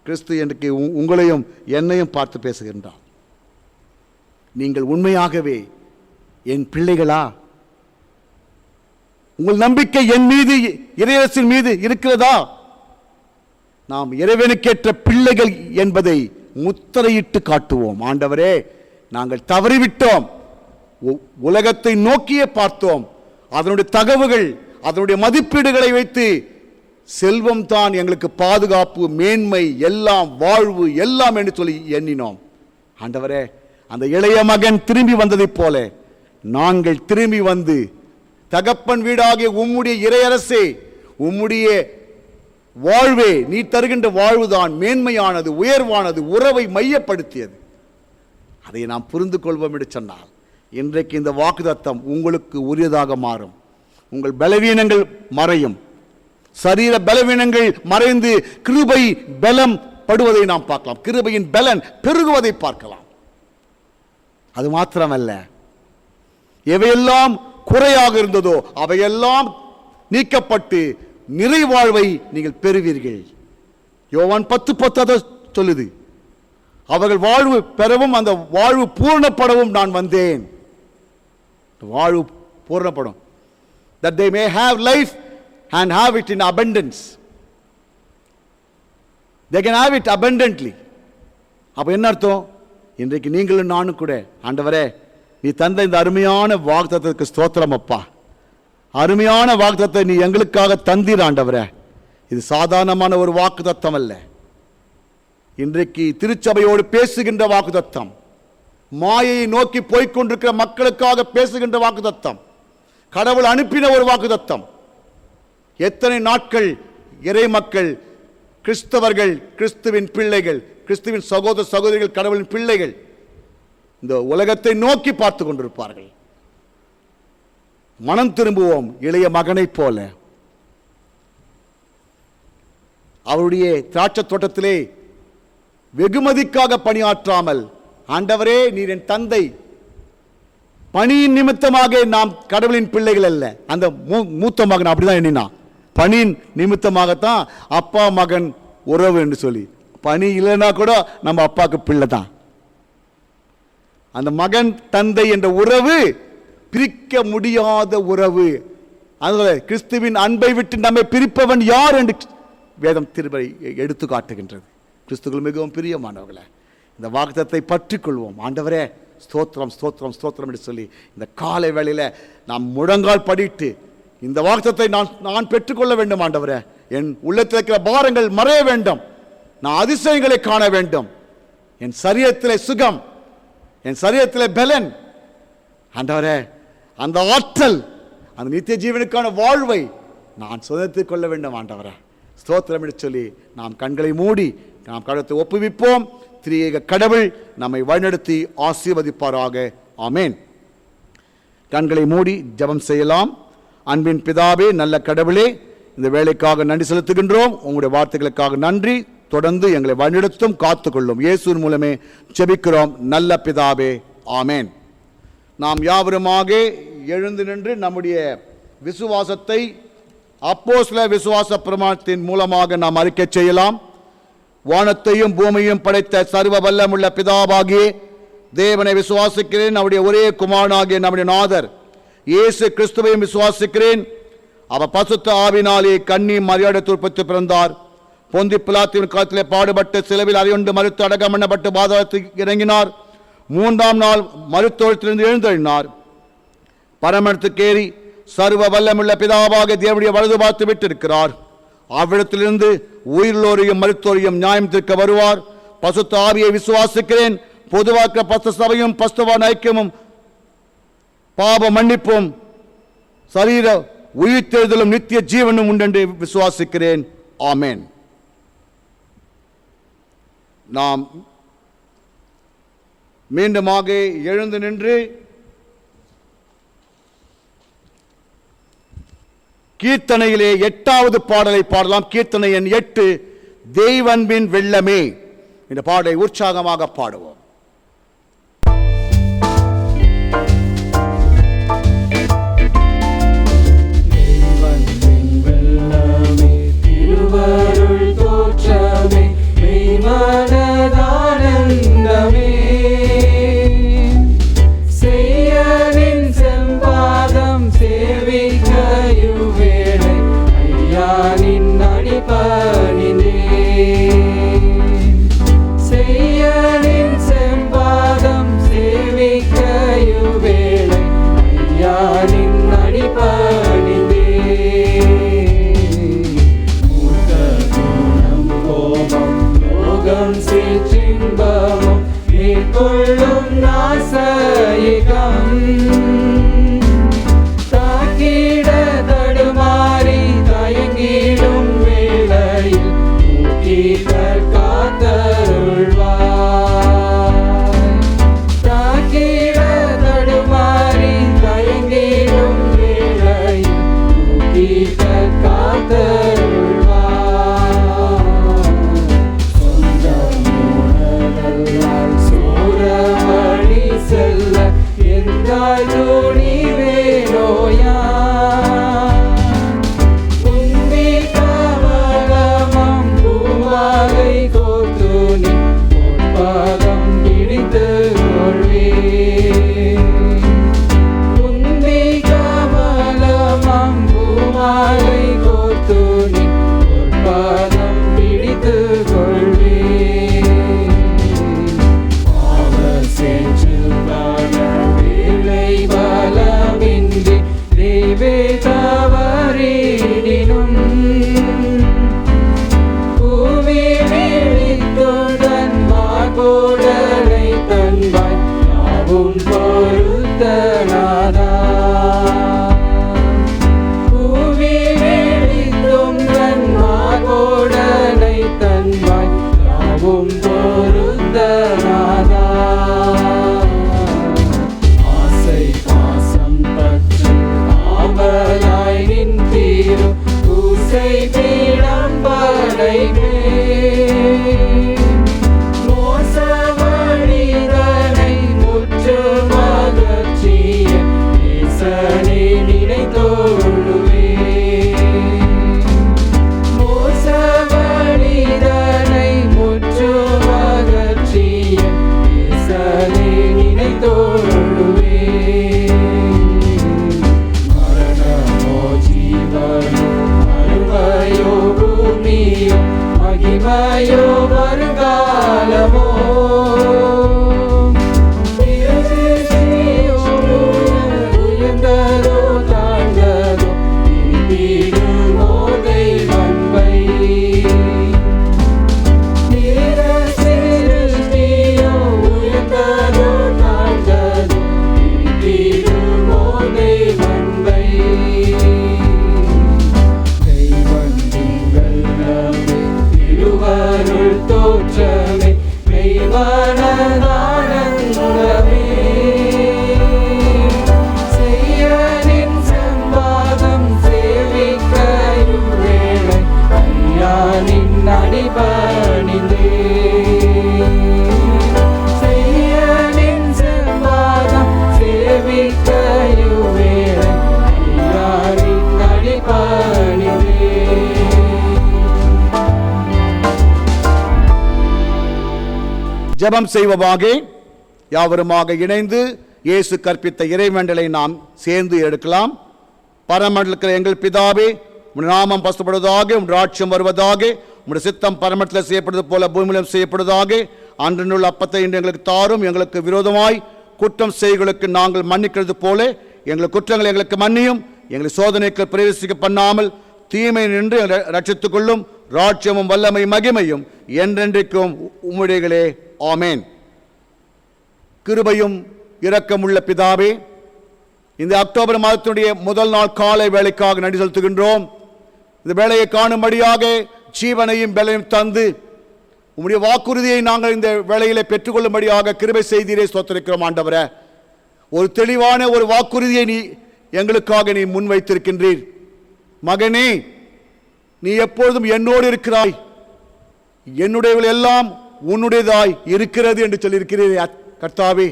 கிறிஸ்து எனக்கு உங்களையும் என்னையும் பார்த்து பேசுகின்றார். நீங்கள் உண்மையாகவே என் பிள்ளைகளா? உங்கள் நம்பிக்கை என் மீது, இறையரசின் மீது இருக்கிறதா? நாம் இறைவனுக்கேற்ற பிள்ளைகள் என்பதை முத்திரையிட்டு காட்டுவோம். ஆண்டவரே, நாங்கள் தவறிவிட்டோம், உலகத்தை நோக்கியே பார்த்தோம், அதனுடைய தகவுகள், அதனுடைய மதிப்பீடுகளை வைத்து செல்வம் தான் எங்களுக்கு பாதுகாப்பு, மேன்மை, எல்லாம் வாழ்வு, எல்லாம் என்று சொல்லி எண்ணினோம். ஆண்டவரே, அந்த இளைய மகன் திரும்பி வந்ததைப் போல நாங்கள் திரும்பி வந்து தகப்பன் வீடாகிய உம்முடைய இறையரசே, உம்முடைய வாழ்வே, நீ தருகின்ற வாழ்வுதான் மேன்மையானது, உயர்வானது, உறவை மையப்படுத்தியது. அதை நாம் புரிந்து கொள்வோம் என்று சொன்னால் இன்றைக்கு இந்த வாக்குத்தத்தம் உங்களுக்கு உரியதாக மாறும். உங்கள் பலவீனங்கள் மறையும், சரீர பலவீனங்கள் மறைந்து கிருபை பலம் படுவதை நாம் பார்க்கலாம், கிருபையின் பலன் பெருகுவதை பார்க்கலாம். அது மாத்திரமல்ல, எவையெல்லாம் குறையாக இருந்ததோ அவையெல்லாம் நீக்கப்பட்டு நிறைவாழ்வை நீங்கள் பெறுவீர்கள். யோவான் 10:10 சொல்லுது, அவர்கள் வாழ்வு பெறவும் அந்த வாழ்வு பூர்ணப்படவும் நான் வந்தேன். வாழ்வு பூர்ணப்படும், that they may have life and have it in abundance. They can have it abundantly. அப்ப என்ன அர்த்தம்? இன்றைக்கு நீங்களும் நானும் கூட, ஆண்டவரே நீ தந்த இந்த அருமையான வாக்குத்தத்தத்துக்கு ஸ்தோத்திரம் அப்பா, அருமையான வாக்குத்தத்தை நீ எங்களுக்காக தந்தீர் ஆண்டவரே. இது சாதாரணமான ஒரு வாக்குத்தத்தம் அல்ல, இன்றைக்கு திருச்சபையோடு பேசுகின்ற வாக்குத்தத்தம், மாயையை நோக்கி போய்கொண்டிருக்கிற மக்களுக்காக பேசுகின்ற வாக்குத்தத்தம், கடவுள் அனுப்பின ஒரு வாக்குத்தத்தம். எத்தனை நாட்கள் இறை மக்கள், கிறிஸ்தவர்கள், கிறிஸ்துவின் பிள்ளைகள், கிறிஸ்துவின் சகோதர சகோதரிகள், கடவுளின் பிள்ளைகள் இந்த உலகத்தை நோக்கி பார்த்து கொண்டிருப்பார்கள். மனம் திரும்புவோம் இளைய மகனைப் போல. அவருடைய திராட்சை தோட்டத்திலே வெகுமதிக்காக பணியாற்றாமல், ஆண்டவரே நீர் என் தந்தை, பணியின் நிமித்தமாக நாம் கடவுளின் பிள்ளைகள் அல்ல. அந்த மூத்த மகன் அப்படிதான் எண்ணினான், பணியின் நிமித்தமாகத்தான் அப்பா மகன் உறவு என்று சொல்லி. பணி இல்லைன்னா கூட நம்ம அப்பாவுக்கு பிள்ளை தான். அந்த மகன் தந்தை என்ற உறவு பிரிக்க முடியாத உறவு. அதனால கிறிஸ்துவின் அன்பை விட்டு நம்மை பிரிப்பவன் யார் என்று வேதம் திருப்பதி எடுத்து காட்டுகின்றது. கிறிஸ்துவுக்குள் மிகவும் பிரியமானவர்களே, இந்த வாக்குத்தத்தை பற்றி கொள்வோம். ஆண்டவரே ஸ்தோத்திரம் ஸ்தோத்திரம் ஸ்தோத்திரம் என்று சொல்லி இந்த காலை வேளையில் நாம் முழங்கால் படிட்டு இந்த வாக்குத்தத்தை நான் பெற்றுக்கொள்ள வேண்டும். ஆண்டவரே, என் உள்ளத்தில் இருக்கிற பாரங்கள் மறைய வேண்டும், நான் அதிசயங்களை காண வேண்டும், என் சரீரத்திலே சுகம், என் சரீரத்திலே பலன், ஆண்டவரே அந்த ஆற்றல், அந்த நித்திய ஜீவனுக்கான வாழ்வை நான் சுதந்திரித்துக் கொள்ள வேண்டும். ஆண்டவரே ஸ்தோத்திரம் என்று சொல்லி நாம் கண்களை மூடி நாம் கடவுளை ஒப்புவிப்போம். திரியேக கடவுள் நம்மை வழிநடத்தி ஆசீர்வதிப்பாராக. ஆமேன். கண்களை மூடி ஜெபம் செய்யலாம். அன்பின் பிதாவே, நல்ல கடவுளே, இந்த வேலைக்காக நன்றி செலுத்துகின்றோம். உங்களுடைய வார்த்தைகளுக்காக நன்றி. தொடர்ந்து எங்களை வழிநடத்தும், காத்துக்கொள்ளும். இயேசுவின் மூலமே ஜெபிக்கிறோம் நல்ல பிதாவே. ஆமேன். நாம் யாவருமாக எழுந்து நின்று நம்முடைய விசுவாசத்தை அப்போஸ்தல விசுவாச பிரமாணத்தின் மூலமாக நாம் அறிக்கை செய்யலாம். வானத்தையும் பூமியையும் படைத்த சர்வ வல்லமுள்ள பிதாவாகிய தேவனை விசுவாசிக்கிறேன். அவருடைய ஒரே குமாரனாகிய நம்முடைய நாதர் இயேசு கிறிஸ்துவையும் விசுவாசிக்கிறேன். அவர் பசுத்த ஆவினாலே கன்னி மரியாதை உற்பத்தி பிறந்தார், பொந்தி பிலாத்துவின் காலத்திலே பாடுபட்டு சிலுவையில் அறையுண்டு மருத்து அடக்கம் பண்ணப்பட்டு பாதாளத்துக்கு இறங்கினார். 3ஆம் நாள் மருத்துவத்திலிருந்து எழுந்தருளினார். பரமத்துக்கு ஏறி சர்வ வல்லமுள்ள பிதாவாக தேவனுடைய வலது பார்த்து விட்டிருக்கிறார். அவ்விடத்திலிருந்து உயிர்லோரையும் மருத்துவரையும் நியாயம் தீர்க்க வருவார். பசுத்த ஆவியை விசுவாசிக்கிறேன். பொதுவாக்க பஸ்த சபையும் பஸ்தவான் ஐக்கியமும் பாப மன்னிப்பும் சரீர உயிர்த்தெழுதலும் நித்திய ஜீவனும் உண்டென்று விசுவாசிக்கிறேன். ஆமென். நாம் மீண்டுமாக எழுந்து நின்று கீர்த்தனையிலே 8வது பாடலை பாடலாம். கீர்த்தனை எண் 8, தெய்வன்பின் வெள்ளமே. இந்த பாடலை உற்சாகமாக பாடுவோம். திருவருள் தோற்றமே மெய்மனதானந்தமே செய்யனின் செம்பாதம் சேவிக்கையுவேளை ஐயானின் அடிபணிந்தே செய்யனின் செம்பாதம் சேவிக்கையுவேளை ஐயானின் அடிபணிந்தே சிற்றின்பமும் மேற்கொள்ளும் நாசயிகம் தாக்கிட தடுமாறி தயங்கிடும் வேளையில் ஊக்கிதற் காத்தருள்வாய் தாக்கிட தடுமாறி தயங்கிடும் வேளையில் ஊக்கிதற் காத்தருள்வாய் செல்ல எந்தாயுனி வேணோயா உன்வி கமலமம் பூமாலை கோத்துனி பொற்பாதம் பிடித்து கொள்வே உன்வி கமலமம் பூமாலை கோத்துனி பொற்பாதம் பிடித்து கொள்வே பலமின்றி தேவே தவறிடினும் பூமி விழித்துடன் மாகோடலை தன்பாய் யாவும் பொறுத்தனாதா பூமி விழித்தும் தன் மாகோடலை தன்பாய் யாவும் பொறுத்தனாதா பீடம் படைமே மோசவழிதனை முற்று மகச்சிய நேசனை நினைத்தோழுவே மோசவழிதனை முற்று மகச்சிய நேசனை நினைத்தோழுவே பூமியோ மகிமையோ வருகாலமோ உயர்ந்ததோ தாழ்ந்ததோ திரும்பிடுமோ தெய்வன்பை சிருஷ்டியோ உயர்ந்ததோ தாழ்ந்ததோ திரும்பிடுமோ தெய்வன்பை திருவருள் தோற்றமே மெய்மனதானந்தமே செய்யனின் செம்பாதம் சேவிக்கையுவேளை ஐயானின் அடிபணிந்தே செய்யனின் செம்பாதம் சேவிக்கையுவேளை ஐயானின் அடிபணிந்தே. ஜெபம் செய்வமாக யாவருமாக இணைந்து இயேசு கற்பித்த இறைவேண்டலை நாம் சேர்ந்து எடுக்கலாம். பரமண்டலத்தில் எங்கள் பிதாவே, உம் நாமம் பசுப்படுவதாக, உம் ராட்சியம் வருவதாக, உம்முடைய சித்தம் பரமத்தில் செய்யப்படுவது போல பூமியிலும் செய்யப்படுவதாக. அன்றைய அப்பத்தை இன்று எங்களுக்கு தாரும். எங்களுக்கு விரோதமாய் குற்றம் செய்களுக்கு நாங்கள் மன்னிக்கிறது போல எங்கள் குற்றங்களை எங்களுக்கு மன்னியும். எங்களை சோதனைக்கு பிரவேசிக்க பண்ணாமல் தீமை நின்று ரட்சித்துக் கொள்ளும். ராஜ்யமும் வல்லமை மகிமையும் என்றென்றைக்கும் உம்முடையகளே. ஆமேன். கிருபையும் இரக்கமுள்ள பிதாவே, இந்த அக்டோபர் மாதத்தினுடைய முதல் நாள் காலை வேலைக்காக நன்றி செலுத்துகின்றோம். இந்த வேலையை காணும்படியாக ஜீவனையும் பலனையும் தந்து உம்முடைய வாக்குறுதியை நாங்கள் இந்த வேளையிலே பெற்றுக்கொள்ளும்படியாக கிருபை செய்தீரே. ஸ்தோத்திரிக்கிறோம் ஆண்டவரே. ஒரு தெளிவான ஒரு வாக்குறுதியை நீ எங்களுக்காக நீ முன்வைத்திருக்கின்றீர். மகனே, நீ எப்பொழுதும் என்னோடு இருக்கிறாய், என்னுடையவள் எல்லாம் உன்னுடையதாய் இருக்கிறது என்று சொல்லியிருக்கிறீர். கர்த்தாவே,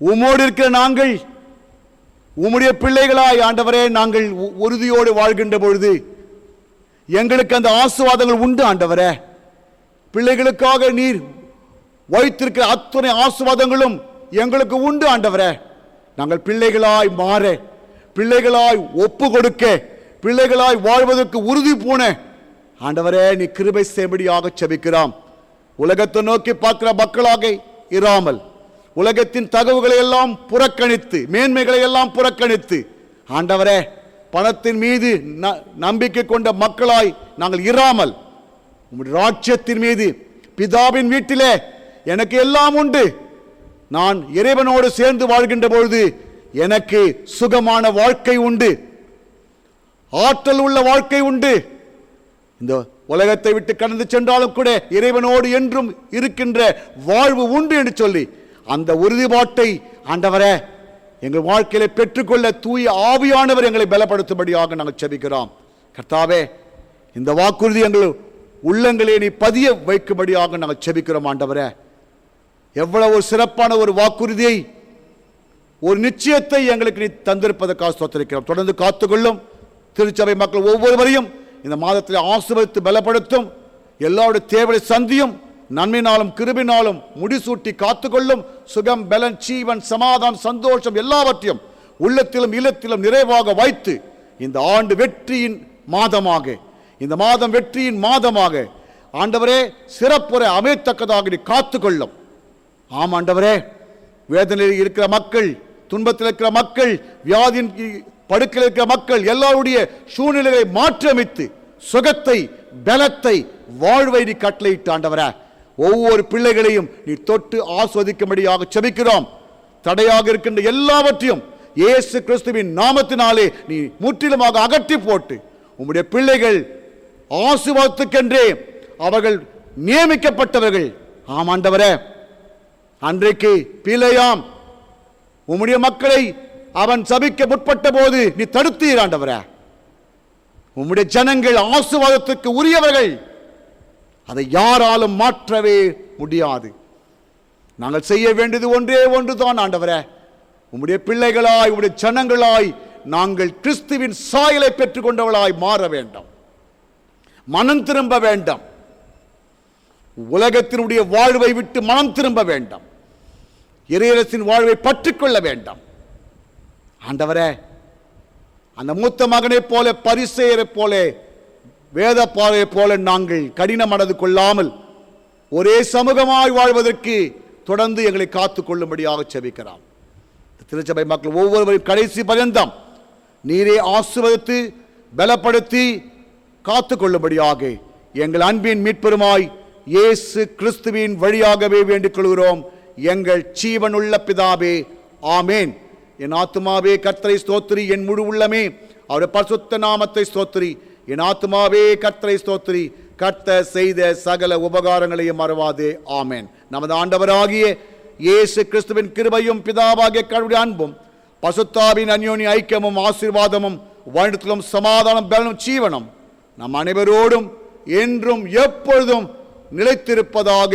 உம்மோடு இருக்கிற நாங்கள் உம்முடைய பிள்ளைகளாய் ஆண்டவரே நாங்கள் உறுதியோடு வாழ்கின்ற பொழுது எங்களுக்கு அந்த ஆசீர்வாதங்கள் உண்டு ஆண்டவரே. பிள்ளைகளுக்காக நீர் வைத்திருக்கிற அத்தனை ஆசீர்வாதங்களும் எங்களுக்கு உண்டு ஆண்டவரே. நாங்கள் பிள்ளைகளாய் மாற, பிள்ளைகளாய் ஒப்பு கொடுக்க, பிள்ளைகளாய் வாழ்வதற்கு உறுதி பூண ஆண்டவரே நீ கிருபை செய்யும்படியாக செபிக்கிறோம். உலகத்தை நோக்கி பார்க்கிற மக்களாக இராமல், உலகத்தின் தகவுகளை எல்லாம் புறக்கணித்து, மேன்மைகளை எல்லாம் புறக்கணித்து ஆண்டவரே பணத்தின் மீது நம்பிக்கை கொண்ட மக்களாய் நாங்கள் இராமல், உம்முடைய ராஜ்யத்தின் மீது, பிதாவின் வீட்டிலே எனக்கு எல்லாம் உண்டு, நான் இறைவனோடு சேர்ந்து வாழ்கின்ற பொழுது எனக்கு சுகமான வாழ்க்கை உண்டு, ஆற்றல் உள்ள வாழ்க்கை உண்டு, இந்த உலகத்தை விட்டு கடந்து சென்றாலும் கூட இறைவனோடு என்றும் இருக்கின்ற வாழ்வு உண்டு என்று சொல்லி அந்த உறுதிப்பாட்டை ஆண்டவரே எங்கள் வாழ்க்கையில பெற்றுக்கொள்ள தூய ஆவியானவர் எங்களை பலப்படுத்தும்படியாக நாங்கள் செபிக்கிறோம். கர்த்தாவே, இந்த வாக்குறுதி எங்கள் உள்ளங்களே நீ பதிய வைக்கும்படியாக நாங்கள் செபிக்கிறோம். ஆண்டவரே, எவ்வளவு சிறப்பான ஒரு வாக்குறுதியை, ஒரு நிச்சயத்தை எங்களுக்கு நீ தந்திருப்பதற்காக ஸ்தோத்திரிக்கிறோம். தொடர்ந்து காத்துக்கொள்ளும். திருச்சபை மக்கள் ஒவ்வொருவரையும் இந்த மாதத்தில் ஆசீர்வதித்து பலப்படுத்தும். எல்லாருடைய தேவையை சந்தியும். நன்மையினாலும் கிருபினாலும் முடிசூட்டி காத்துக்கொள்ளும். சுகம், பலன், ஜீவன், சமாதானம், சந்தோஷம் எல்லாவற்றையும் உள்ளத்திலும் இல்லத்திலும் நிறைவாக வைத்து இந்த ஆண்டு வெற்றியின் மாதமாக, இந்த மாதம் வெற்றியின் மாதமாக ஆண்டவரே சிறப்புரை அமையத்தக்கதாக நீ காத்துக்கொள்ளும். ஆம் ஆண்டவரே, வேதனையில் இருக்கிற மக்கள், துன்பத்தில் இருக்கிற மக்கள், வியாதியின் படுக்கையில் இருக்கிற மக்கள் எல்லாருடைய சூழ்நிலையை மாற்றியமைத்து சுகத்தை, பலத்தை, வாழ்வை நீ கட்டளையிட்டு ஆண்டவரே ஒவ்வொரு பிள்ளைகளையும் நீ தொட்டு ஆஸ்வதிக்கும்படியாக செபிக்கிறோம். தடையாக இருக்கின்ற எல்லாவற்றையும் இயேசு கிறிஸ்துவின் நாமத்தினாலே நீ முற்றிலுமாக அகற்றி போட்டு உம்முடைய பிள்ளைகள் ஆசீர்வாதத்துக்கென்றே அவர்கள் நியமிக்கப்பட்டவர்கள். ஆம் ஆண்டவரே, அன்றைக்கு பிழையாம் உம்முடைய மக்களை அவன் சபிக்க முற்பட்ட போது நீ தடுத்தீர் ஆண்டவரே. உம்முடைய ஜனங்கள் ஆசீர்வாதத்துக்கு உரியவர்கள், அதை யாராலும் மாற்றவே முடியாது. நாங்கள் செய்ய வேண்டியது ஒன்றே ஒன்றுதான் ஆண்டவரே, உம்முடைய பிள்ளைகளாய், உம்முடைய ஜனங்களாய் நாங்கள் கிறிஸ்துவின் சாயலை பெற்றுக் கொண்டவளாய் மாற வேண்டும். மனம் திரும்ப வேண்டாம். உலகத்தினுடைய வாழ்வை விட்டு மனம் திரும்ப வேண்டாம். இறையரசின் வாழ்வை பற்றிக்கொள்ள வேண்டாம். ஆண்டவரே, அந்த மூத்த மகனை போல, பரிசேயரை போல, வேத பாறையை போல நாங்கள் கடின மனது கொள்ளாமல் ஒரே சமூகமாய் வாழ்வதற்கு தொடர்ந்து எங்களை காத்துக் கொள்ளும்படியாக செபிக்கிறோம். திருச்சபை மக்கள் ஒவ்வொருவரும் கடைசி பர்யந்தம் நீரே ஆசீர்வதித்து பலப்படுத்தி காத்துக் கொள்ளும்படியாக எங்கள் அன்பின் மீட்பெருமாய் இயேசு கிறிஸ்துவின் வழியாகவே வேண்டிக் கொள்கிறோம். எங்கள் ஜீவனுள்ள பிதாவே, ஆமேன். என் ஆத்துமாவே கர்த்தரை ஸ்தோத்திரி, என் முழு உள்ளமே அவருடைய பரிசுத்த நாமத்தை ஸ்தோத்திரி. என் ஆத்துமாவே கர்த்தரை ஸ்தோத்திரி, கர்த்தர் செய்த சகல உபகாரங்களையும் மறவாதே. ஆமேன். நமது ஆண்டவராகிய இயேசு கிறிஸ்துவின் கிருபையும் பிதாவாகிய கடவுளுடைய அன்பும் பரிசுத்தாவின் அந்யோன்ய ஐக்கியமும் ஆசீர்வாதமும் வாழ்த்திலும் சமாதானம், பலனும், ஜீவனும் நம் அனைவரோடும் என்றும் எப்பொழுதும் நிலைத்திருப்பதாக.